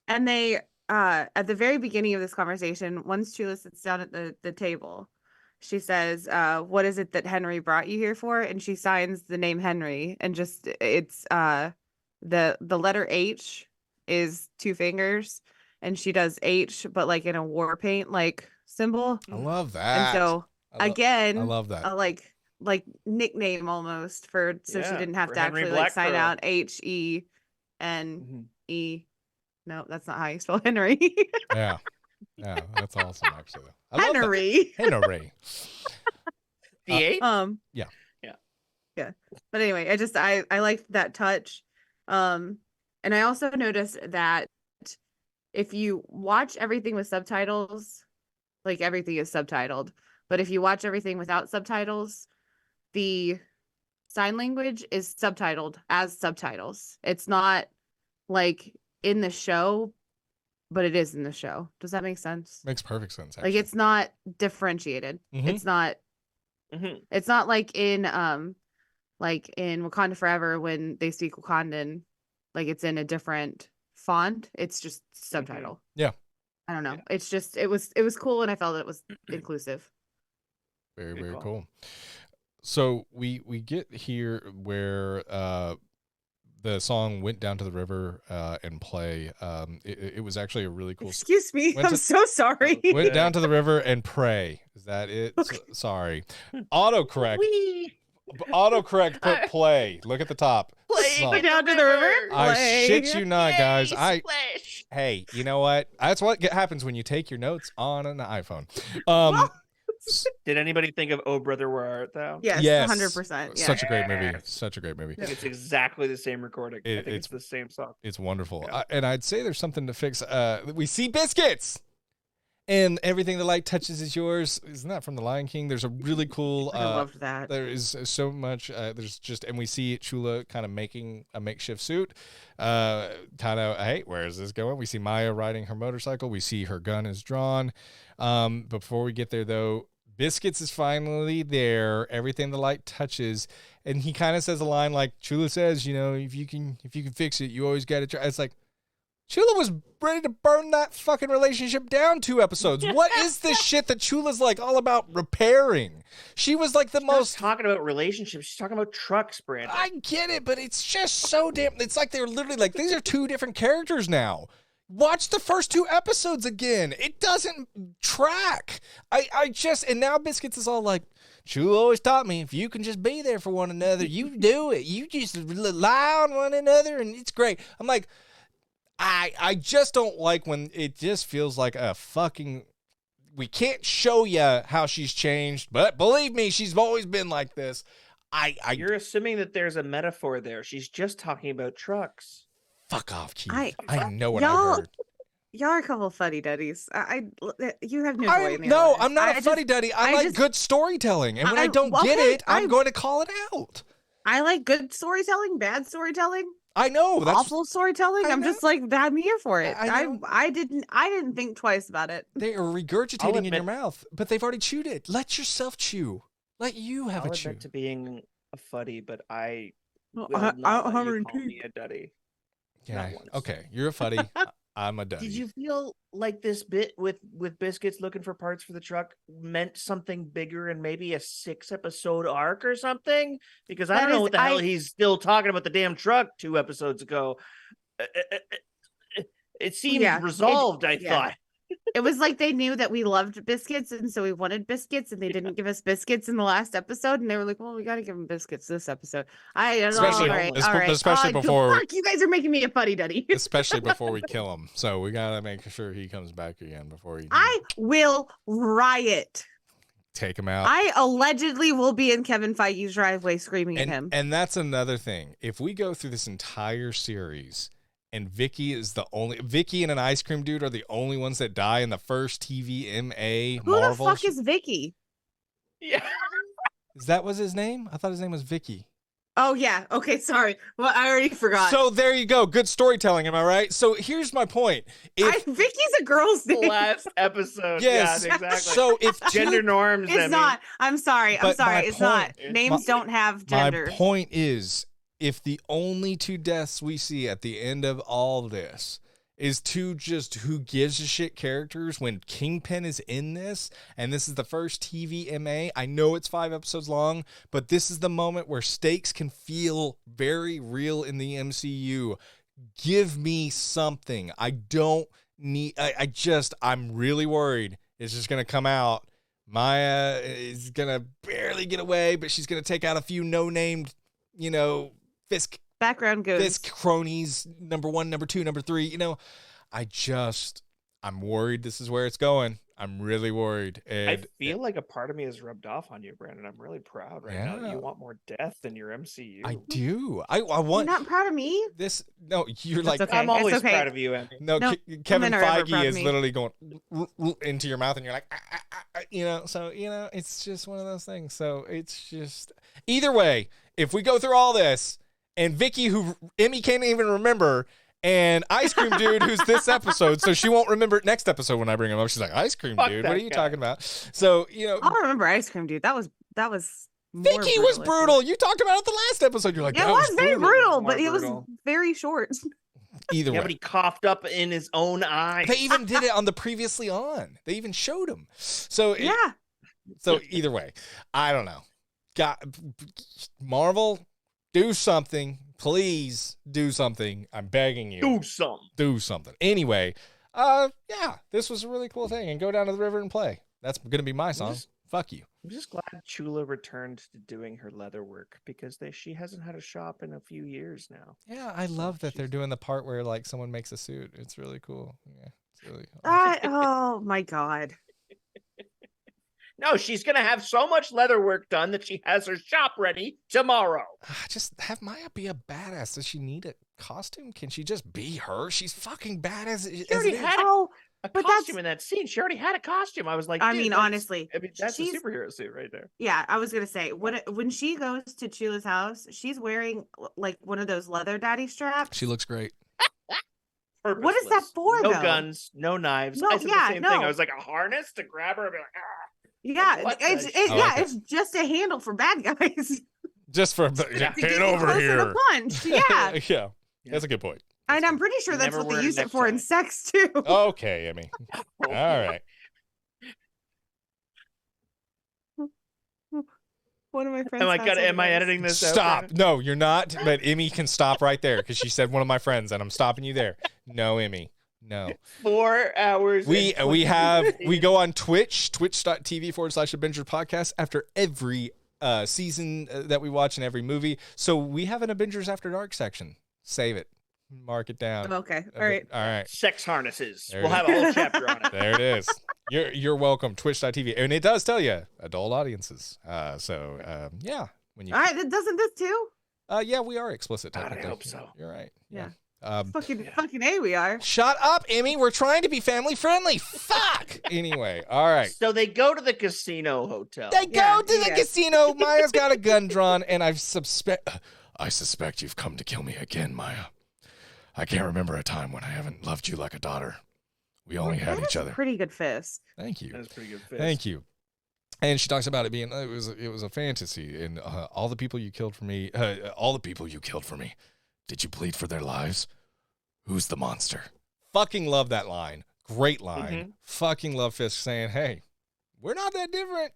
B: And they, at the very beginning of this conversation, once Chula sits down at the table, she says, what is it that Henry brought you here for? And she signs the name Henry, and just, it's, the letter H is 2 fingers, and she does H, but like in a war paint, like symbol.
A: I love that.
B: And so again,
A: I love that.
B: Like nickname almost so she didn't have to
C: Henry
B: actually like sign
C: Blackpearl.
B: out HENE. No, that's not how you spell Henry.
A: Yeah, that's awesome. Actually, I love
B: Henry.
A: Henry.
C: The eight.
B: Yeah. But anyway, I liked that touch. And I also noticed that if you watch everything with subtitles, like everything is subtitled, but if you watch everything without subtitles, the sign language is subtitled as subtitles. It's not like in the show, but it is in the show. Does that make sense?
A: Makes perfect sense. Actually.
B: Like it's not differentiated.
A: Mm-hmm.
B: It's not.
C: Mm-hmm.
B: It's not like in Wakanda Forever when they speak Wakandan, like it's in a different font. It's just subtitle.
A: Yeah.
B: I don't know. It's just it was cool, and I felt it was inclusive.
A: Very, very cool. So we get here where the song Went Down to the River and play. It was actually a really cool.
B: Excuse me. I'm so sorry.
A: Went down to the river and pray. Is that it?
B: Okay.
A: Sorry. Autocorrect. Autocorrect put play. Look at the top.
B: Went down to the river.
A: I shit you not, guys.
C: Splash.
A: Hey, you know what? That's what happens when you take your notes on an iPhone.
C: Did anybody think of Oh Brother Where Art Thou?
B: Yes,
A: Yes.
B: 100%. Yeah.
A: Such a great movie. Such a great movie.
C: It's exactly the same recording. I think it's the same song.
A: It's wonderful.
C: Yeah.
A: And I'd say there's something to fix. We see biscuits. And everything the light touches is yours. Isn't that from The Lion King? There's a really cool.
B: I loved that.
A: There is so much. There's just, and we see Chula kind of making a makeshift suit. Tano, hey, where is this going? We see Maya riding her motorcycle. We see her gun is drawn. Before we get there, though, Biscuits is finally there. Everything the light touches, and he kind of says a line like Chula says, you know, if you can fix it, you always got to try. It's like. Chula was ready to burn that fucking relationship down 2 episodes. What is this shit that Chula's like all about repairing? She was like the most
C: talking about relationships. She's talking about trucks, Brandon.
A: I get it, but it's just so damn. It's like they're literally like these are 2 different characters now. Watch the first 2 episodes again. It doesn't track. I just and now Biscuits is all like. Chula always taught me if you can just be there for one another, you do it. You just rely on one another, and it's great. I'm like. I just don't like when it just feels like a fucking we can't show you how she's changed, but believe me, she's always been like this.
C: You're assuming that there's a metaphor there. She's just talking about trucks.
A: Fuck off, Keith.
B: I
A: know what I
B: y'all-
A: heard.
B: Y'all are a couple of fuddy-duddies. You have no joy in your
A: No,
B: lives.
A: I'm not a fuddy-duddy. I like good storytelling. And when I don't get it, I'm going to call it out.
B: I like good storytelling, bad storytelling,
A: I know. That's
B: awful storytelling.
A: I
B: I'm
A: know.
B: just like, I'm here for it.
A: I know.
B: I didn't think twice about it.
A: They are
C: I'll
A: regurgitating in your
C: admit-
A: mouth, but they've already chewed it. Let yourself chew. Let you have
C: I'll
A: a chew.
C: admit to being a fuddy, but I
B: Well,
C: will
B: I
C: not
B: don't
C: let
B: have
C: you
B: any
C: call
B: teeth.
C: me a duddy.
A: Yeah.
C: Not once.
A: Okay. You're a fuddy. I'm a duddy.
C: Did you feel like this bit with Biscuits looking for parts for the truck meant something bigger and maybe a 6-episode arc or something? Because I
B: That
C: don't know
B: is-
C: what the hell he's still talking about the damn truck 2 episodes ago. It seemed
B: Yeah,
C: resolved, I
B: yeah.
C: thought.
B: It was like they knew that we loved biscuits, and so we wanted biscuits, and they didn't give us biscuits in the last episode, and they were like, "Well, we got to give them biscuits this episode."
A: Especially-
B: all right,
A: espe-
B: all right.
A: especially before-
B: Fuck, you guys are making me a fuddy duddy.
A: Especially before we kill him. So we got to make sure he comes back again before he
B: I will riot.
A: take him out.
B: I allegedly will be in Kevin Feige's driveway screaming at him.
A: And that's another thing. If we go through this entire series and Vicky and an ice cream dude are the only ones that die in the first TVMA
B: Who
A: Marvel.
B: the fuck is Vicky?
C: Yeah.
A: That was his name? I thought his name was Vicky.
B: Oh yeah. Okay, sorry. Well, I already forgot.
A: So there you go. Good storytelling, am I right? So here's my point.
B: Vicky's a girl's name.
C: Last episode.
A: Yes.
C: Yeah, exactly.
A: So if
C: Gender norms.
B: It's not. I'm sorry. I'm
A: But
B: sorry.
A: my
B: It's not.
A: point-
B: Names don't have gender.
A: My point is, if the only 2 deaths we see at the end of all this is 2 just who gives a shit characters when Kingpin is in this, and this is the first TVMA, I know it's 5 episodes long, but this is the moment where stakes can feel very real in the MCU. Give me something. I don't need, I'm really worried it's just going to come out. Maya is going to barely get away, but she's going to take out a few no-named, Fisk
B: Background goes.
A: Fisk cronies, number 1, number 2, number 3. I'm worried this is where it's going. I'm really worried.
C: I
A: And
C: feel like a part of me has rubbed off on you, Brandon. I'm really proud right now that
A: Yeah.
C: you want more death than your MCU.
A: I do. I
B: You're
A: want
B: not proud of me?
A: this. No, you're
B: That's
A: like,
B: okay.
C: I'm always
B: It's okay.
C: proud of you, Emmy.
A: no,
B: No,
A: Kevin
B: women are ever
A: Feige
B: proud of
A: is
B: me.
A: literally going into your mouth and you're like, so, it's just one of those things. So it's just, either way, if we go through all this and Vicky, who Emmy can't even remember, and Ice Cream Dude, who's this episode, so she won't remember it next episode when I bring him up. She's like, Ice Cream
C: Fuck
A: Dude,
C: that
A: what are you
C: guy.
A: talking about? So,
B: I'll remember Ice Cream Dude. That was more
A: Vicky was
B: brutal, I think.
A: brutal. You talked about it the last episode. You're like,
B: It
A: that
B: was very brutal,
C: More
B: but it was
C: brutal.
B: very short.
A: Either
C: Yeah,
A: way.
C: but he coughed up in his own eye.
A: They even did it on the previously on. They even showed him. So
B: Yeah.
A: So either way, I don't know. Marvel, do something. Please do something. I'm begging you.
C: Do something.
A: Do something. Anyway, yeah, this was a really cool thing. And go down to the river and play. That's going to be my song. Fuck you.
C: I'm just glad Chula returned to doing her leather work because she hasn't had a shop in a few years now.
A: Yeah, I love that they're doing the part where like someone makes a suit. It's really cool. Yeah, it's really
B: Oh my God.
C: No, she's going to have so much leather work done that she has her shop ready tomorrow.
A: Just have Maya be a badass. Does she need a costume? Can she just be her? She's fucking badass. As
C: She
A: it
C: already
A: is.
C: had
B: Oh,
C: a
B: but
C: costume in that scene. She already had a costume. I was like,
B: I
C: dude,
B: mean,
C: that's-
B: honestly,
C: I mean, that's a
B: she's-
C: superhero suit right there.
B: yeah, I was gonna say when she goes to Chula's house, she's wearing like one of those leather daddy straps.
A: She looks great.
B: What is that
C: Purposeless.
B: for,
C: No
B: though?
C: guns, no knives.
B: No,
C: I said
B: yeah,
C: the same thing.
B: no.
C: I was like, a harness to grab her and be like, ah.
B: Yeah,
C: What the shit?
A: I like it.
B: it's just a handle for bad guys.
A: Just for
B: To
A: get
B: get you
A: over
B: closer
A: here.
B: to punch. Yeah,
A: Yeah, that's a good point.
B: and I'm pretty sure that's
C: Never
B: what they
C: wear a
B: use it for in
C: necktie.
B: sex too.
A: Okay, Emmy. All right.
B: One of my friends.
C: Am I editing this out?
A: Stop.
C: Brandon?
A: No, you're not. But Emmy can stop right there because she said one of my friends, and I'm stopping you there. No, Emmy. No.
C: 4 hours.
A: We
C: and
A: we
C: 20
A: go on Twitch, twitch.tv/Avengers podcast after every season that we watch and every movie. So we have an Avengers After Dark section. Save it. Mark it down.
B: Okay, all right.
A: All right.
C: sex harnesses.
A: There
C: We'll
A: it
C: have a whole chapter on it.
A: There it is. You're welcome. Twitch.tv, and it does tell you adult audiences. Yeah, when you
B: All right, doesn't this too?
A: yeah, we are explicit
C: God, I
A: technically.
C: hope so.
A: You're right.
B: Yeah.
A: Yeah.
B: Fucking A, we are.
A: Shut up, Emmy. We're trying to be family friendly. Fuck. Anyway, all right.
C: So they go to the casino hotel.
A: They go
B: Yeah,
A: to the
B: yeah.
A: casino. Maya's got a gun drawn, and I suspect you've come to kill me again, Maya. I can't remember a time when I haven't loved you like a daughter. We only had
B: That
A: each
B: is
A: other.
B: Pretty good fist.
A: Thank you.
C: That's pretty good. Fist.
A: Thank you. And she talks about it being it was a fantasy, and all the people you killed for me, did you plead for their lives? Who's the monster? Fucking love that line. Great line.
C: Mhm.
A: Fucking love Fisk saying, "Hey, we're not that different."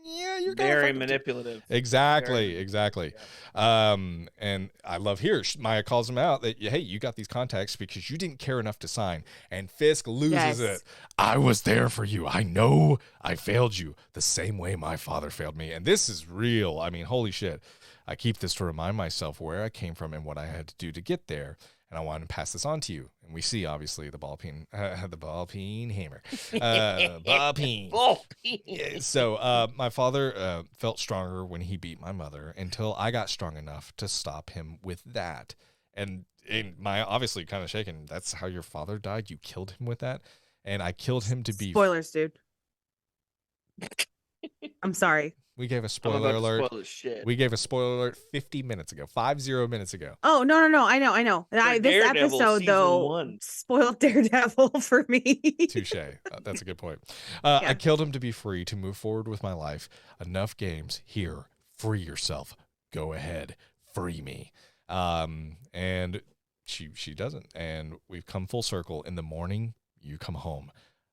A: Yeah, you're kinda
C: Very
A: fucked up too.
C: manipulative.
A: Exactly. And I love here Maya calls him out that, hey, you got these contacts because you didn't care enough to sign, and Fisk loses it. I was there for you. I know I failed you the same way my father failed me, and this is real. I mean, holy shit. I keep this to remind myself where I came from and what I had to do to get there, and I wanted to pass this on to you. And we see obviously the ball peen hammer, ball peen.
C: Bullpen.
A: So my father felt stronger when he beat my mother until I got strong enough to stop him with that. And Maya obviously kind of shaken. That's how your father died. You killed him with that, and I killed him to be.
B: Spoilers, dude. I'm sorry.
A: We gave a
C: I'm
A: spoiler
C: about to
A: alert.
C: spoil this shit.
A: We gave a spoiler alert 50 minutes ago. 50 minutes ago.
B: Oh no. I know. This
C: Daredevil
B: episode
C: season
B: though
C: 1.
B: spoiled Daredevil for me.
A: Touche. That's a good point.
B: Yeah.
A: I killed him to be free, to move forward with my life. Enough games. Here, free yourself. Go ahead. Free me. And she doesn't. And we've come full circle. In the morning, you come home.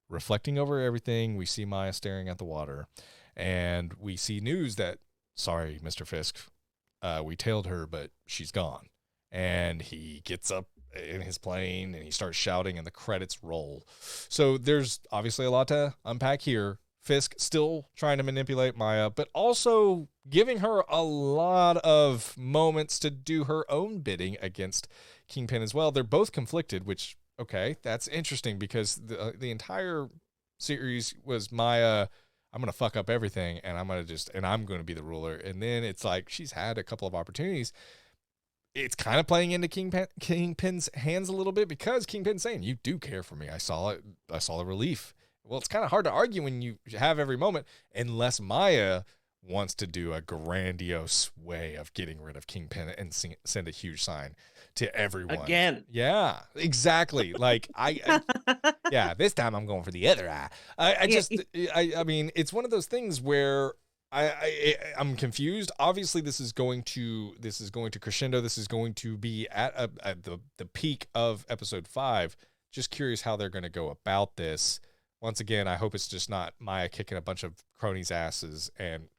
A: Reflecting over everything, we see Maya staring at the water. And we see news that, sorry, Mr. Fisk, we tailed her, but she's gone. And he gets up in his plane and he starts shouting and the credits roll. So there's obviously a lot to unpack here. Fisk still trying to manipulate Maya, but also giving her a lot of moments to do her own bidding against Kingpin as well. They're both conflicted, which, okay, that's interesting because the entire series was Maya, I'm going to fuck up everything and I'm going to be the ruler. And then it's like she's had a couple of opportunities. It's kind of playing into Kingpin's hands a little bit because Kingpin's saying, you do care for me. I saw it. I saw the relief. Well, it's kind of hard to argue when you have every moment unless Maya wants to do a grandiose way of getting rid of Kingpin and send a huge sign to everyone.
C: Again.
A: Yeah, exactly. Like yeah, this time I'm going for the other eye. I mean, it's one of those things where I'm confused. Obviously, this is going to crescendo. This is going to be at the peak of episode 5. Just curious how they're going to go about this. Once again, I hope it's just not Maya kicking a bunch of cronies' asses and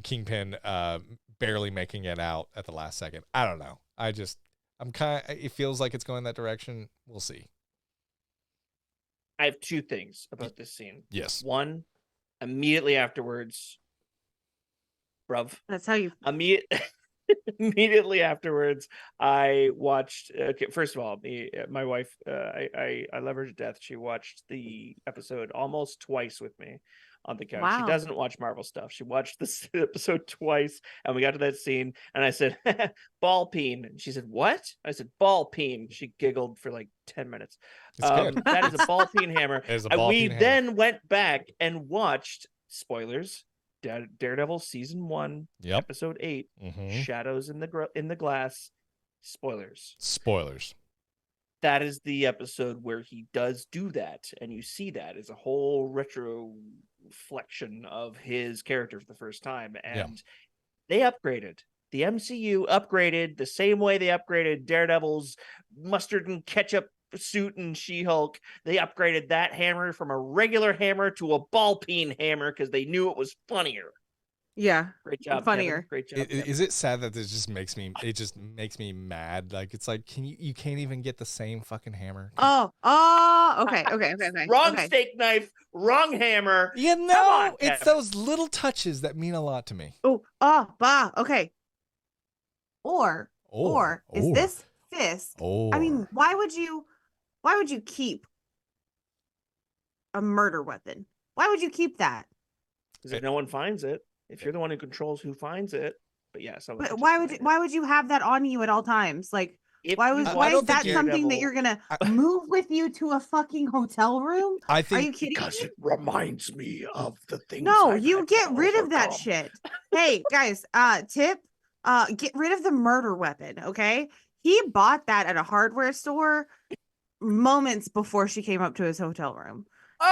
A: Kingpin barely making it out at the last second. I don't know. It feels like it's going that direction. We'll see.
C: I have two things about this scene.
A: Yes.
C: One, immediately afterwards, bruv.
B: That's how you.
C: Immediately afterwards, I watched. Okay, first of all, my wife, I love her to death. She watched the episode almost twice with me on the couch.
B: Wow.
C: She doesn't watch Marvel stuff. She watched this episode twice, and we got to that scene, and I said, "Ball peen," and she said, "What?" I said, "Ball peen." She giggled for like 10 minutes. That is a ball peen hammer. We then went back and watched, spoilers, Daredevil season 1, episode 8, Shadows in the Glass. Spoilers. That is the episode where he does do that, and you see that as a whole retroflexion of his character for the first time. And they upgraded. The MCU upgraded the same way they upgraded Daredevil's mustard and ketchup suit and She-Hulk. They upgraded that hammer from a regular hammer to a ball peen hammer because they knew it was funnier.
B: Yeah.
C: Great job.
B: Funnier.
C: Kevin. Great job.
A: Is it sad that this just makes me mad? Like, it's like, you can't even get the same fucking hammer.
B: Okay.
C: Wrong steak knife, wrong hammer.
A: You know,
C: on,
A: it's
C: Kevin.
A: those little touches that mean a lot to me.
B: Okay. Or is this Fisk? I mean, why would you keep a murder weapon. Why would you keep that?
C: Because if no one finds it, if you're the one who controls who finds it, but yeah, someone.
B: But why would you have that on you at all times? Like, why
A: I
B: is
A: don't think
B: that something that you're gonna move with you to a fucking hotel room?
A: I think
B: Are you kidding
C: Because
B: me?
C: it reminds me of the things.
B: No,
C: I've
B: you
C: had
B: get
C: to
B: rid of that
C: overcome.
B: shit. Hey guys, tip, get rid of the murder weapon. Okay, he bought that at a hardware store moments before she came up to his hotel room.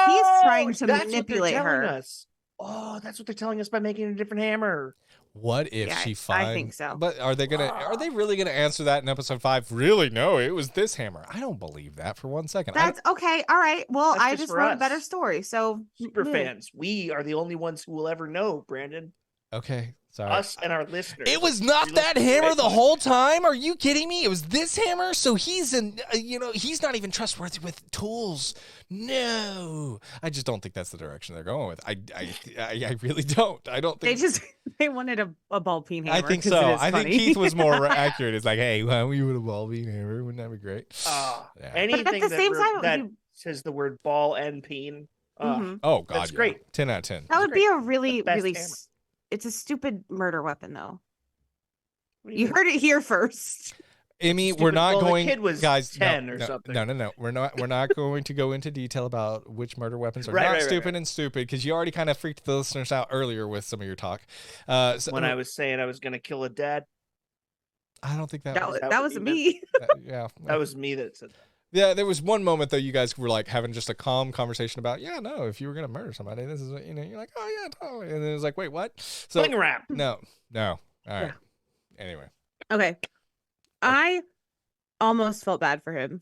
B: He's trying to
C: that's
B: manipulate
C: what they're telling
B: her.
C: us. Oh, that's what they're telling us by making a different hammer.
A: what if
B: Yeah,
A: she finds?
B: I think so.
A: But are they really gonna answer that in episode 5? Really? No, it was this hammer. I don't believe that for 1 second.
B: That's okay. All right. Well,
C: That's
B: I
C: just
B: just
C: for
B: wrote a
C: us.
B: better story. So
C: Super
B: yeah.
C: fans, we are the only ones who will ever know, Brandon.
A: Okay, sorry.
C: Us and our listeners.
A: It was not that hammer the whole time. Are you kidding me? It was this hammer. So he's he's not even trustworthy with tools. No, I just don't think that's the direction they're going with. I really don't. I don't think
B: They wanted a ball peen hammer.
A: I think
B: 'cause
A: so.
B: it is
A: I think
B: funny.
A: Keith was more accurate. It's like, hey, why don't you with a ball bean hammer? Wouldn't that be great? Yeah.
C: Anything
B: the same time,
C: that
B: you-
C: says the word ball and peen.
B: Mhm.
A: Oh God,
C: That's
A: yeah.
C: great.
A: 10 out of 10.
B: That would be a really,
C: best
B: really.
C: hammer.
B: It's a stupid murder weapon, though.
C: What do
B: You
C: mean?
B: heard it here first.
A: Emmy,
C: Stupid.
A: we're not
C: Well, the
A: going,
C: kid was
A: guys.
C: 10
A: no,
C: or
A: no,
C: something.
A: No. We're not going to go into detail about which murder weapons are
C: Right,
A: not
C: right,
A: stupid
C: right.
A: and stupid because you already kind of freaked the listeners out earlier with some of your talk.
C: When I was saying I was going to kill a dad,
A: I don't think that
B: That,
A: was.
C: that
B: that
C: what
B: wasn't
C: you
B: me.
A: Yeah.
C: that was me that said that.
A: Yeah, there was one moment though you guys were like having just a calm conversation about, yeah, no, if you were gonna murder somebody, this is what you're like, oh yeah, totally. And then it was like, wait, what? So
C: Fling wrap.
A: no. All right. Anyway.
B: Okay. I almost felt bad for him.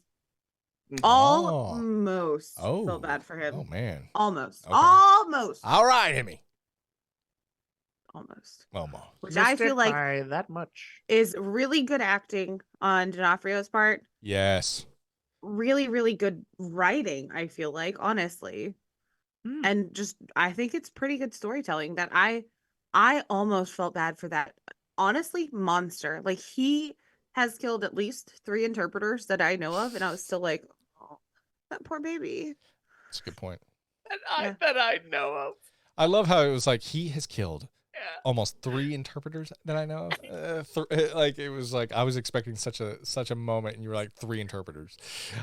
A: Oh.
B: Almost
A: Oh.
B: felt bad for him.
A: Oh man.
B: Almost.
A: Okay.
B: Almost.
A: All right, Emmy.
B: Almost.
A: Momo.
B: Which I
C: Missed it
B: feel like
C: by that much.
B: is really good acting on D'Onofrio's part.
A: Yes.
B: Really, really good writing, I feel like, honestly. And just I think it's pretty good storytelling that I almost felt bad for that. Honestly, monster. Like he has killed at least 3 interpreters that I know of, and I was still like, oh, that poor baby.
A: That's a good point.
C: That I know of.
A: I love how it was like he has killed
C: Yeah.
A: almost 3 interpreters that I know of. Like it was like I was expecting such a moment, and you were like 3 interpreters.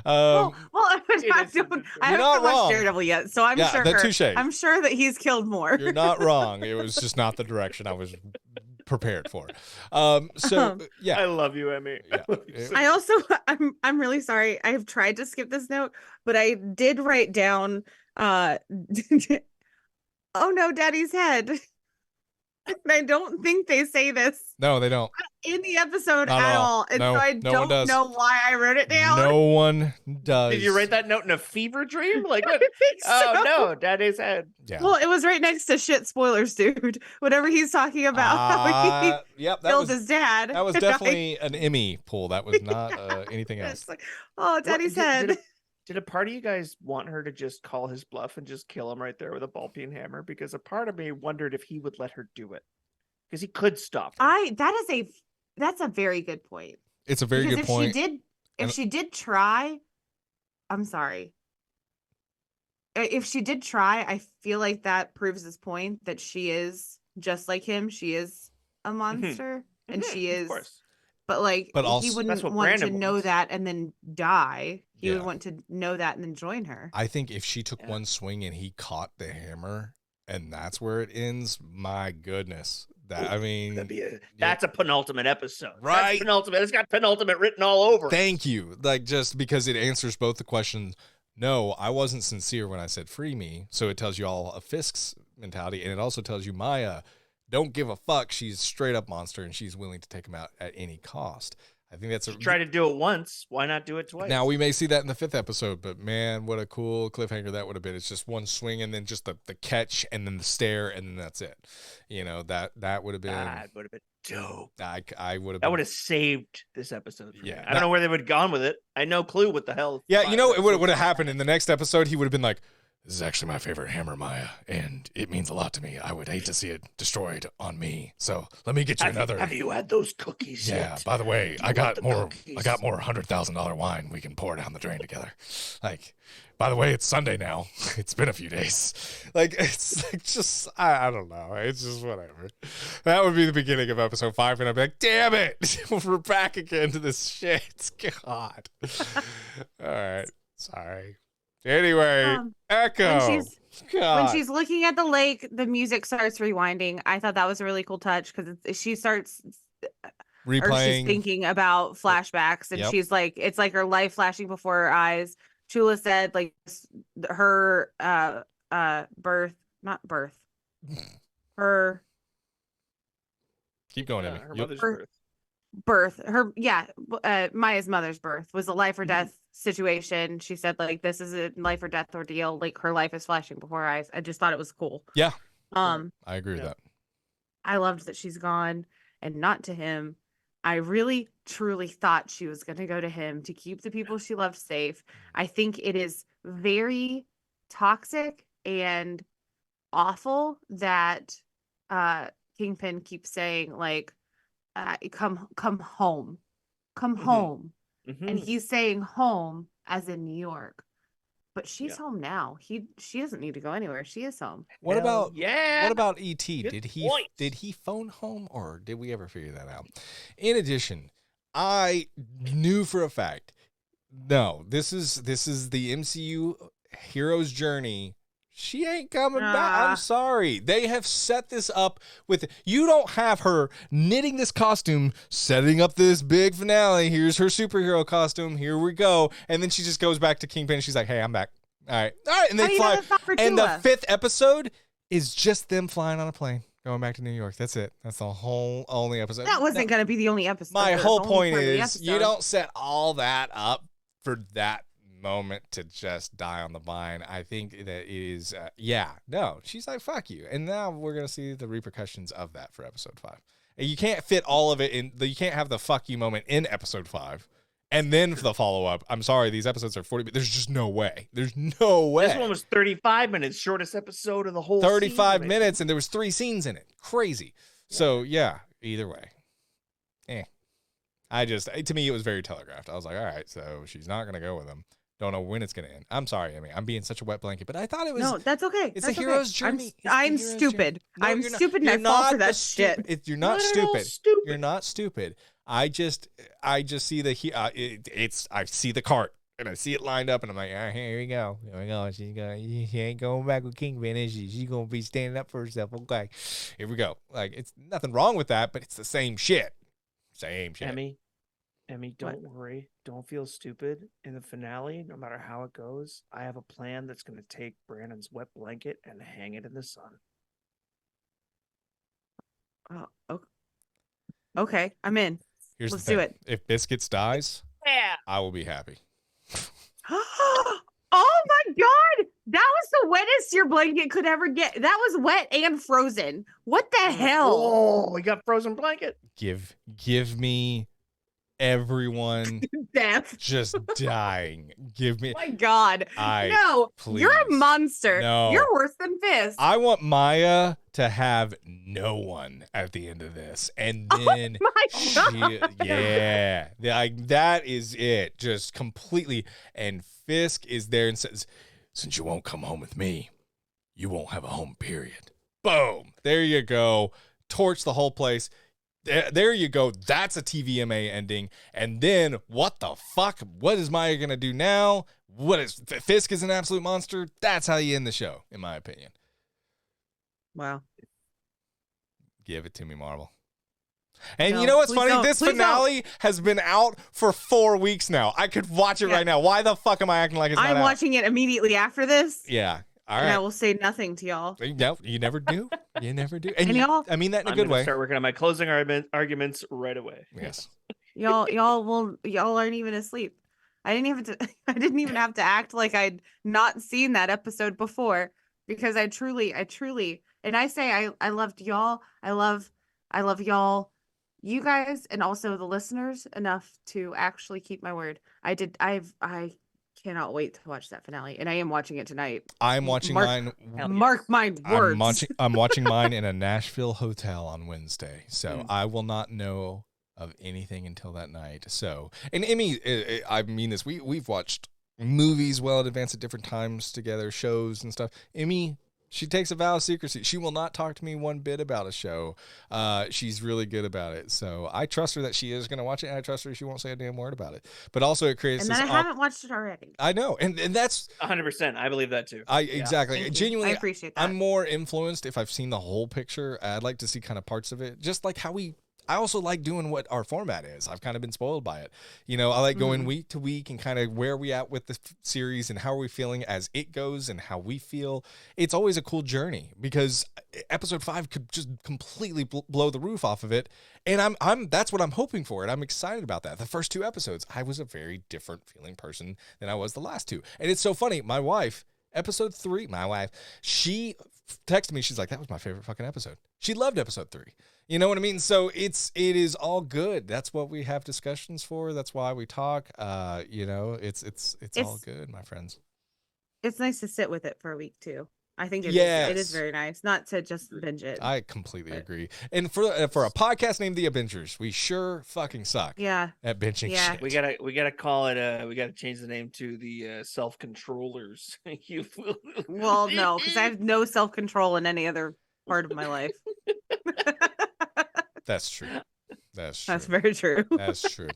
B: Well, I
C: It
B: haven't
C: is
B: watched
A: not wrong.
B: Daredevil yet, so I'm
A: Yeah,
B: sure.
A: that touche.
B: I'm sure that he's killed more.
A: You're not wrong. It was just not the direction I was prepared for. So yeah.
C: I love you, Emmy.
A: Yeah.
B: I also, I'm really sorry. I have tried to skip this note, but I did write down, oh no, Daddy's head. And I don't think they say this
A: No, they don't.
B: in the episode
A: Not
B: at
A: at all.
B: all. And
A: No,
B: so I
A: no one
B: don't
A: does.
B: know why I wrote it down.
A: No one does.
C: Did you write that note in a fever dream? Like,
B: I
C: what?
B: think
C: Oh
B: so.
C: no, Daddy's head.
A: Yeah.
B: Well, it was right next to shit spoilers, dude. Whatever he's talking about, how he
A: Yep, that
B: killed
A: was
B: his dad.
A: that was
B: And I-
A: definitely an Emmy pull. That was not anything
B: it's
A: else.
B: like, oh, Daddy's
C: What-
B: head.
C: Did a part of you guys want her to just call his bluff and just kill him right there with a ball peen hammer? Because a part of me wondered if he would let her do it. Because he could stop her.
B: That's a very good point.
A: It's a very
B: Because
A: good
B: if
A: point.
B: if
A: And-
B: she did try, I'm sorry. If she did try, I feel like that proves his point that she is just like him. She is a monster, and she
C: Of
B: is.
C: course.
B: But like,
A: But
B: he
A: also-
B: wouldn't
C: That's what
B: want to
C: Brandon
B: know
C: wants.
B: that and then die. He
A: Yeah.
B: would want to know that and then join her.
A: I think if she took
C: Yeah.
A: one swing and he caught the hammer and that's where it ends, my goodness. That I mean,
C: That's a penultimate episode.
A: Right.
C: That's penultimate. It's got penultimate written all over. it.
A: thank you. Like just because it answers both the questions. No, I wasn't sincere when I said free me. So it tells you all a Fisk's mentality, and it also tells you Maya don't give a fuck. She's straight up monster, and she's willing to take him out at any cost. I think that's a
C: Try to do it once. Why not do it twice?
A: Now we may see that in the 5th episode, but man, what a cool cliffhanger that would have been. It's just one swing and then just the catch and then the stare and then that's it. You know, that would have been
C: that would have been dope.
A: I would have
C: That would have saved this episode. For me.
A: Yeah,
C: I don't know where they would have gone with it. I no clue what the hell.
A: Yeah, you know what would have happened in the next episode? He would have been like, This is actually my favorite hammer, Maya, and it means a lot to me. I would hate to see it destroyed on me. So let me get you another.
C: Have you had those cookies
A: Yeah.
C: yet?
A: By the way,
C: Do you
A: I got
C: want the
A: more.
C: cookies?
A: I got more $100,000 wine we can pour down the drain together. Like, by the way, it's Sunday now. It's been a few days. Like, it's like just I don't know. It's just whatever. That would be the beginning of episode 5, and I'd be like, damn it, we're back again to this shit. God. All right. Sorry. Anyway, Echo.
B: When she's looking at the lake, the music starts rewinding. I thought that was a really cool touch because she starts
A: replaying.
B: or she's thinking about flashbacks, and she's like, it's like her life flashing before her eyes. Chula said like her birth, not birth, her
A: keep going, Emmy.
C: Her mother's birth.
B: Maya's mother's birth was a life or death situation. She said like this is a life or death ordeal. Like her life is flashing before her eyes. I just thought it was cool.
A: Yeah.
B: I
A: agree with that.
B: I loved that she's gone and not to him. I really truly thought she was going to go to him to keep the people she loved safe. I think it is very toxic and awful that Kingpin keeps saying like come home. Home. And he's saying home as in New York. But she's home now. She doesn't need to go anywhere. She is home.
A: What about E.T.?
C: Good
A: Did he phone home, or did we ever figure that out? In addition, I knew for a fact, no, this is the MCU hero's journey. She ain't coming back. I'm sorry. They have set this up with, you don't have her knitting this costume, setting up this big finale. Here's her superhero costume. Here we go. And then she just goes back to Kingpin and she's like, hey, I'm back. All right. And they fly. And the 5th episode is just them flying on a plane, going back to New York. That's it. That's the whole only episode.
B: That wasn't going to be the only episode.
A: My whole point is you don't set all that up for that moment to just die on the vine. I think that it is she's like, fuck you, and now we're gonna see the repercussions of that for episode 5. And you can't fit all of it in. You can't have the fuck you moment in episode 5 and then for the follow-up. I'm sorry, these episodes are 40, there's just no way. There's no way.
C: This one was 35 minutes, shortest episode of the whole
A: 35
C: season,
A: minutes, and there was 3 scenes in it. Crazy. So yeah, either way, to me it was very telegraphed. I was like, all right, so she's not gonna go with him. Don't know when it's going to end. I'm sorry, Emmy. I'm being such a wet blanket, but I thought it was.
B: No, that's okay.
A: It's a hero's journey.
B: I'm stupid. No, I'm stupid and I fall for that shit.
A: You're not stupid. You're not stupid. I just see I see the cart and I see it lined up and I'm like, all right, here we go. Here we go. She ain't going back with Kingpin, is she? She's going to be standing up for herself. Okay. Here we go. Like, it's nothing wrong with that, but it's the same shit. Same shit.
C: Emmy, don't worry. Don't feel stupid. In the finale, no matter how it goes, I have a plan that's going to take Brandon's wet blanket and hang it in the sun.
B: Oh, okay. I'm in. Let's do it.
A: If Biscuits dies, I will be happy.
B: Oh my God. That was the wettest your blanket could ever get. That was wet and frozen. What the hell?
C: Oh, we got frozen blanket.
A: Give me everyone
B: death
A: just dying. Give me.
B: Oh my God.
A: Please.
B: You're a monster.
A: No.
B: You're worse than Fist.
A: I want Maya to have no one at the end of this. And then that is it. Just completely. And Fisk is there and says, since you won't come home with me, you won't have a home, period. Boom. There you go. Torch the whole place. There you go. That's a TVMA ending. And then what the fuck? What is Maya going to do now? Fisk is an absolute monster. That's how you end the show, in my opinion.
B: Wow.
A: Give it to me, Marvel. And you know what's funny? This finale has been out for 4 weeks now. I could watch it right now. Why the fuck am I acting like it's not out?
B: I'm watching it immediately after this.
A: Yeah. All right.
B: And I will say nothing to y'all.
A: No, you never do. You never do.
B: And y'all,
A: I mean that in a good way.
C: Start working on my closing arguments right away.
A: Yes.
B: y'all aren't even asleep. I didn't even have to act like I'd not seen that episode before, because I truly, and I say I loved y'all. I love y'all, you guys, and also the listeners enough to actually keep my word. I cannot wait to watch that finale, and I am watching it tonight.
A: I'm watching mine.
B: Mark my words.
A: I'm watching mine in a Nashville hotel on Wednesday, so
C: Mm.
A: I will not know of anything until that night. So, and Emmy, I mean this. We've watched movies well in advance at different times together, shows and stuff. Emmy, she takes a vow of secrecy. She will not talk to me one bit about a show. She's really good about it. So I trust her that she is going to watch it, and I trust her she won't say a damn word about it. But also it creates
B: And
A: this
B: then I haven't watched it already.
A: I know. And that's
C: 100%. I believe that too.
A: exactly.
B: Thank you.
A: Genuinely,
B: I appreciate that.
A: I'm more influenced if I've seen the whole picture. I'd like to see kind of parts of it, just like how I also like doing what our format is. I've kind of been spoiled by it. You know, I like going week to week and kind of where are we at with the series and how are we feeling as it goes and how we feel. It's always a cool journey because episode 5 could just completely blow the roof off of it. And that's what I'm hoping for. And I'm excited about that. The first 2 episodes, I was a very different feeling person than I was the last 2. And it's so funny. My wife, episode 3, she texted me. She's like, that was my favorite fucking episode. She loved episode 3. You know what I mean? So it is all good. That's what we have discussions for. That's why we talk. You know, it's all good, my friends.
B: It's nice to sit with it for a week too. I think it
A: Yes.
B: is very nice, not to just binge it.
A: I completely agree. And for a podcast named The ABINGERS, we sure fucking suck
B: Yeah.
A: at binging
B: Yeah.
A: shit.
C: We gotta call it. We gotta change the name to the self-controllers.
B: Well, no, because I have no self-control in any other part of my life.
A: That's true. That's true.
B: That's very true.
A: That's true.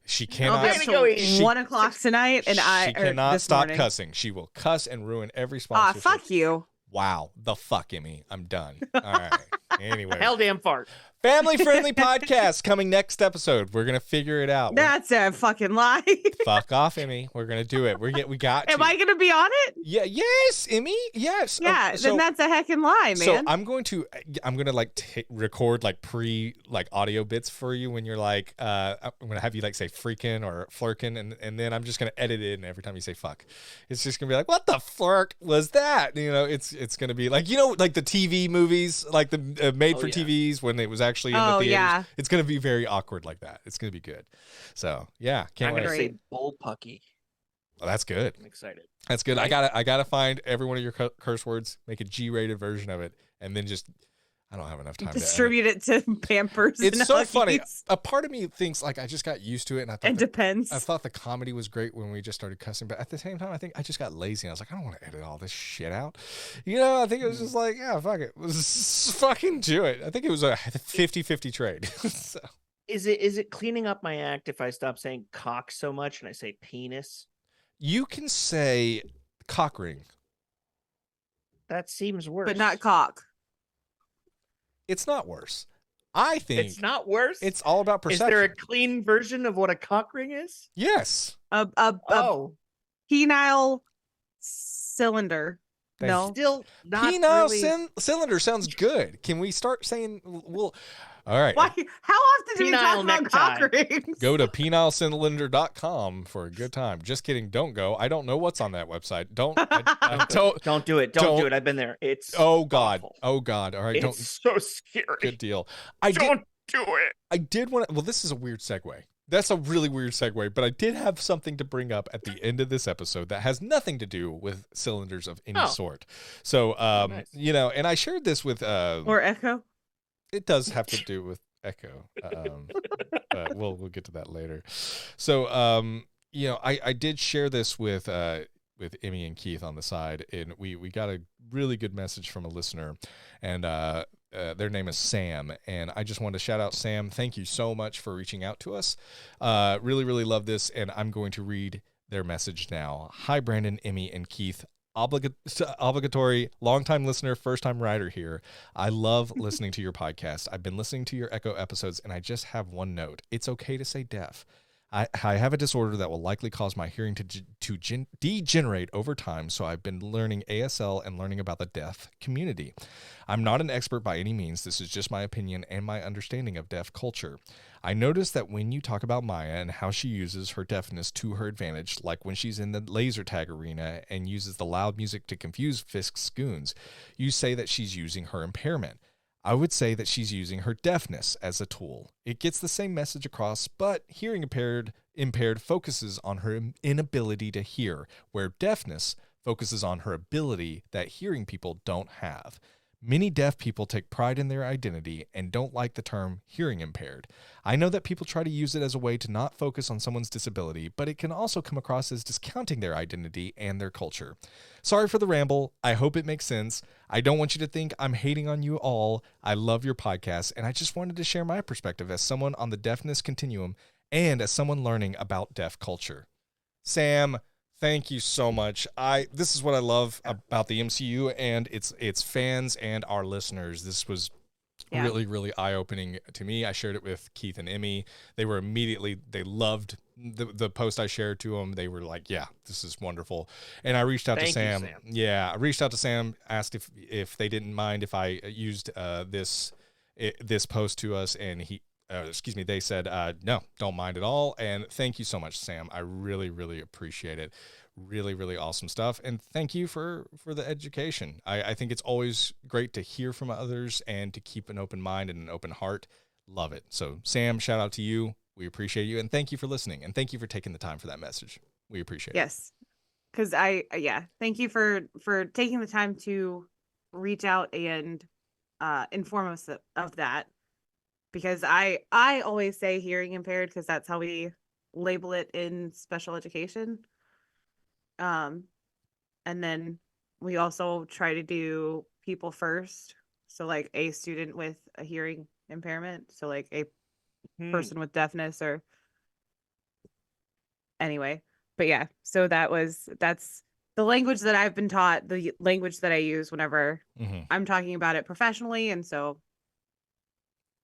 A: She
B: I'll
A: cannot.
B: be up till 1 o'clock tonight, and
A: she cannot
B: this
A: stop
B: morning.
A: cussing. She will cuss and ruin every
B: Ah,
A: sponsorship.
B: fuck you.
A: Wow, the fuck, Emmy. I'm done. All right. Anyway,
C: Hell damn fart.
A: family-friendly podcast coming next episode. We're gonna figure it out.
B: That's a fucking lie.
A: Fuck off, Emmy. We're gonna do it. We got.
B: Am
A: you.
B: I gonna be on it?
A: Yeah. Yes, Emmy. Yes.
B: Yeah,
A: Oh, so,
B: then that's a heckin' lie, man.
A: So I'm going to like record like audio bits for you when you're like I'm gonna have you like say freaking or flirkin and then I'm just gonna edit it in every time you say fuck. It's just gonna be like, what the flirk was that? You know, it's gonna be like, you know, like the TV movies, like the made for TVs when it was actually in the theaters.
B: Yeah.
A: It's gonna be very awkward like that. It's gonna be good. So yeah, can't
C: I'm
A: wait.
C: gonna say bullpucky.
A: Oh, that's good.
C: I'm excited.
A: That's good.
C: Right?
A: I gotta find every one of your curse words, make a G-rated version of it, and then just I don't have enough time
B: distribute it to Pampers.
A: It's
B: and
A: so
B: Huggies.
A: funny. A part of me thinks like I just got used to it, and I thought
B: It depends.
A: I thought the comedy was great when we just started cussing, but at the same time, I think I just got lazy. And I was like, I don't want to edit all this shit out. You know, I think it was just like, yeah, fuck it. Let's fucking do it. I think it was a 50-50 trade. So.
C: Is it cleaning up my act if I stop saying cock so much and I say penis?
A: You can say cock ring.
C: That seems worse.
B: but not cock.
A: It's not worse. I think
C: It's not worse.
A: it's all about perception.
C: Is there a clean version of what a cock ring is?
A: Yes.
B: A
C: Oh,
B: penile cylinder.
A: Thank
B: No.
C: still not
A: Penile
C: really.
A: cylinder sounds good. Can we start saying we'll all right.
B: Why? How often do we
C: Penile
B: talk about cock
C: necktie.
B: rings?
A: Go to penilecylinder.com for a good time. Just kidding. Don't go. I don't know what's on that website. Don't. Don't.
C: Don't do it. Don't
A: don't-
C: do it. I've been there. It's
A: Oh God.
C: awful.
A: Oh God. All right.
C: It's
A: Don't.
C: so scary.
A: Good deal.
C: Don't do it.
A: I did want to. Well, this is a weird segue. That's a really weird segue, but I did have something to bring up at the end of this episode that has nothing to do with cylinders of any
C: Oh.
A: sort. So,
C: Nice.
A: you know, and I shared this with.
B: Or echo?
A: It does have to do with Echo. But we'll get to that later. So, you know, I did share this with Emmy and Keith on the side, and we got a really good message from a listener, and their name is Sam, and I just wanted to shout out Sam. Thank you so much for reaching out to us. Really, really love this, and I'm going to read their message now. Hi, Brandon, Emmy, and Keith. Obligatory, long-time listener, first-time writer here. I love listening to your podcast. I've been listening to your Echo episodes, and I just have one note. It's okay to say deaf. I have a disorder that will likely cause my hearing to degenerate over time, so I've been learning ASL and learning about the deaf community. I'm not an expert by any means. This is just my opinion and my understanding of deaf culture. I noticed that when you talk about Maya and how she uses her deafness to her advantage, like when she's in the laser tag arena and uses the loud music to confuse Fisk's goons, you say that she's using her impairment. I would say that she's using her deafness as a tool. It gets the same message across, but hearing impaired focuses on her inability to hear, where deafness focuses on her ability that hearing people don't have. Many deaf people take pride in their identity and don't like the term hearing impaired. I know that people try to use it as a way to not focus on someone's disability, but it can also come across as discounting their identity and their culture. Sorry for the ramble. I hope it makes sense. I don't want you to think I'm hating on you all. I love your podcast, and I just wanted to share my perspective as someone on the deafness continuum and as someone learning about deaf culture. Sam, thank you so much. This is what I love about the MCU and its fans and our listeners. This was really, really eye-opening to me. I shared it with Keith and Emmy. They loved the post I shared to them. They were like, yeah, this is wonderful. And I reached out to Sam. Yeah, I reached out to Sam, asked if they didn't mind if I used this post to us, and they said, no, don't mind at all. And thank you so much, Sam. I really, really appreciate it. Really, really awesome stuff. And thank you for the education. I think it's always great to hear from others and to keep an open mind and an open heart. Love it. So Sam, shout out to you. We appreciate you. And thank you for listening. And thank you for taking the time for that message. We appreciate it.
B: Yes. Because thank you for taking the time to reach out and inform us of that. Because I always say hearing impaired because that's how we label it in special education. And then we also try to do people first. So like a student with a hearing impairment. So like a person with deafness or anyway. But yeah, so that's the language that I've been taught, the language that I use whenever I'm talking about it professionally. And so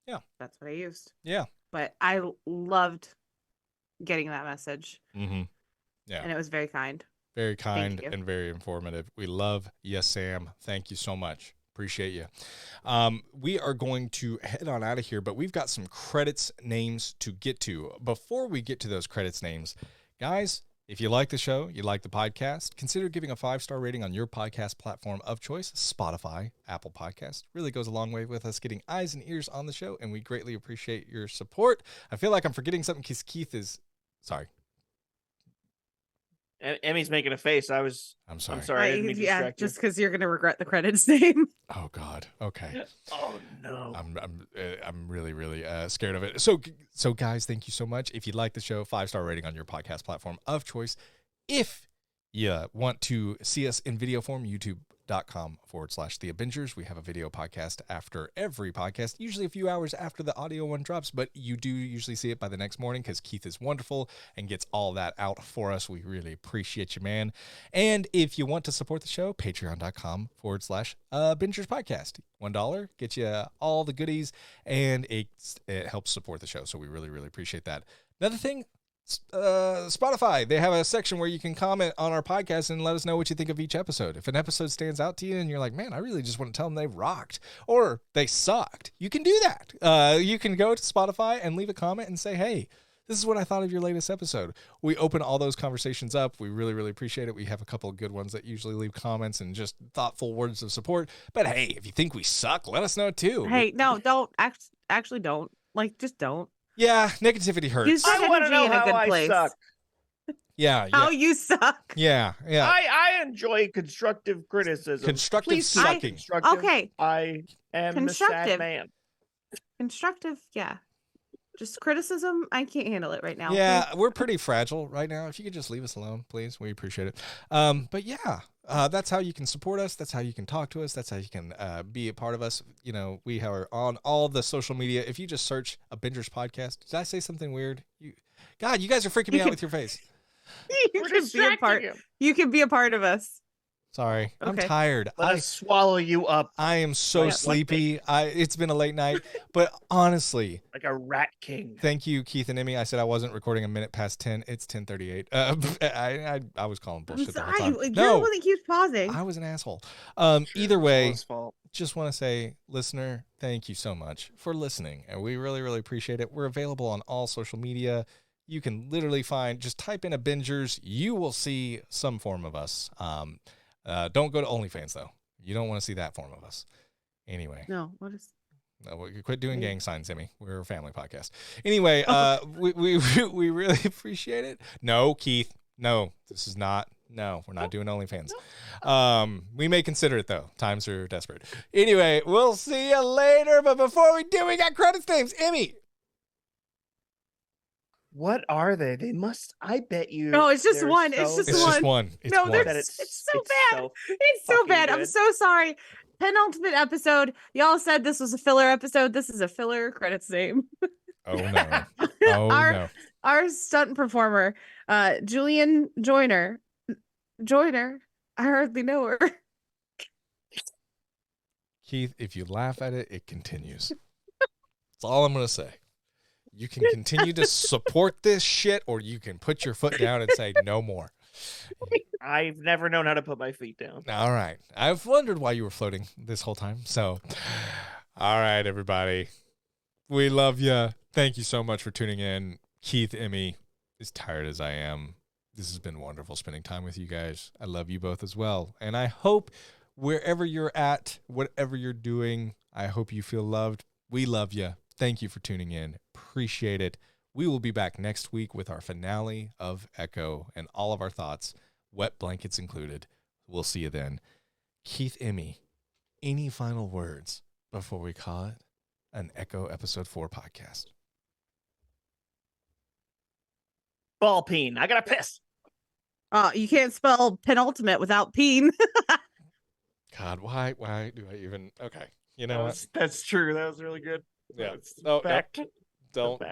A: yeah,
B: that's what I used.
A: Yeah.
B: But I loved getting that message.
A: Yeah.
B: And it was very kind.
A: Very kind and very informative. We love you, Sam. Thank you so much. Appreciate you. We are going to head on out of here, but we've got some credits names to get to. Before we get to those credits names, guys, if you like the show, you like the podcast, consider giving a 5-star rating on your podcast platform of choice. Spotify, Apple Podcast really goes a long way with us getting eyes and ears on the show, and we greatly appreciate your support. I feel like I'm forgetting something because Keith is... Sorry.
C: Emmy's making a face. I'm sorry. I didn't mean to distract you.
B: Just because you're gonna regret the credits name.
A: Oh God. Okay.
C: Oh no.
A: I'm really, really scared of it. So guys, thank you so much. If you like the show, 5-star rating on your podcast platform of choice. If you want to see us in video form, youtube.com/The ABINGERS. We have a video podcast after every podcast, usually a few hours after the audio one drops, but you do usually see it by the next morning because Keith is wonderful and gets all that out for us. We really appreciate you, man. And if you want to support the show, patreon.com/ABINGERS podcast. $1 gets you all the goodies, and it helps support the show. So we really, really appreciate that. Another thing, Spotify, they have a section where you can comment on our podcast and let us know what you think of each episode. If an episode stands out to you and you're like, man, I really just want to tell them they rocked or they sucked, you can do that. You can go to Spotify and leave a comment and say, hey, this is what I thought of your latest episode. We open all those conversations up. We really, really appreciate it. We have a couple of good ones that usually leave comments and just thoughtful words of support. But hey, if you think we suck, let us know too.
B: Hey, no, don't. Actually don't. Like, just don't.
A: Yeah, negativity hurts.
B: Use that
C: I want to
B: energy
C: know
B: in a
C: how
B: good
C: I
B: place.
C: suck.
A: Yeah.
B: How you suck.
A: Yeah.
C: I enjoy constructive criticism.
A: Constructive
C: Please be
A: sucking.
C: constructive.
B: Okay.
C: I am a sad man.
B: Constructive, yeah. Just criticism, I can't handle it right now.
A: Yeah, we're pretty fragile right now. If you could just leave us alone, please. We appreciate it. But yeah, that's how you can support us. That's how you can talk to us. That's how you can be a part of us. You know, we are on all the social media. If you just search ABINGERS podcast, did I say something weird? God, you guys are freaking me out with your face.
B: You can be a part. You can be a part of us.
A: Sorry, I'm
B: Okay.
A: tired.
C: Let us swallow you up
A: I am so sleepy. It's been a late night, but honestly,
C: like a rat king.
A: thank you, Keith and Emmy. I said I wasn't recording a minute past 10. It's 10:38. I was calling bullshit the whole time.
B: You're the one that keeps pausing.
A: I was an asshole. Either way,
C: It's fault.
A: just want to say, listener, thank you so much for listening, and we really, really appreciate it. We're available on all social media. You can literally just type in ABINGERS. You will see some form of us. Don't go to OnlyFans though. You don't want to see that form of us. Anyway.
B: No, what is?
A: No, we quit doing gang signs, Emmy. We're a family podcast. Anyway, we really appreciate it. No, Keith. No, this is not. No, we're not doing OnlyFans. We may consider it though. Times are desperate. Anyway, we'll see you later. But before we do, we got credits names. Emmy.
C: What are they? They must. I bet you.
B: No, it's just
C: they're
B: one. It's
C: so
B: just
A: It's
C: good.
A: just one. It's
B: No,
A: one.
B: there's-
C: That
B: it's so bad.
C: so
B: It's so
C: fucking
B: bad. I'm
C: good.
B: so sorry. Penultimate episode. Y'all said this was a filler episode. This is a filler credits name.
A: Oh no. Oh no.
B: Our stunt performer, Julian Joyner. I hardly know her.
A: Keith, if you laugh at it, it continues. That's all I'm going to say. You can continue to support this shit, or you can put your foot down and say no more.
C: I've never known how to put my feet down.
A: All right. I've wondered why you were floating this whole time. So, all right, everybody. We love you. Thank you so much for tuning in. Keith, Emmy, as tired as I am, this has been wonderful spending time with you guys. I love you both as well. And I hope wherever you're at, whatever you're doing, I hope you feel loved. We love you. Thank you for tuning in. Appreciate it. We will be back next week with our finale of Echo and all of our thoughts, wet blankets included. We'll see you then. Keith, Emmy, any final words before we call it an Echo Episode 4 podcast?
C: Ball peen. I gotta piss.
B: You can't spell penultimate without peen.
A: God, why do I even? Okay, you know what?
C: That's true. That was really good.
A: Yeah.
C: That's
A: Oh,
C: fact.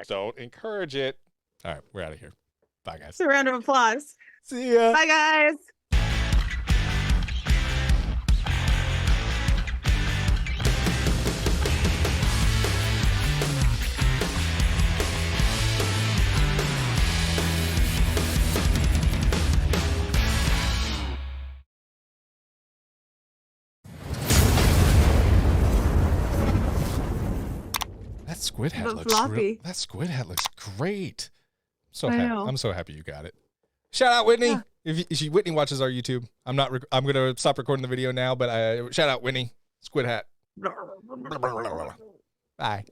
A: don't encourage it. All right, we're out of here. Bye, guys.
B: It's a round of applause.
A: See ya.
B: Bye, guys.
A: That squid head
B: The
A: looks
B: floppy.
A: that squid head looks great.
B: I know.
A: I'm so happy you got it. Shout out Whitney.
B: Yeah.
A: If Whitney watches our YouTube, I'm gonna stop recording the video now. But shout out Whitney. Squid hat. Bye.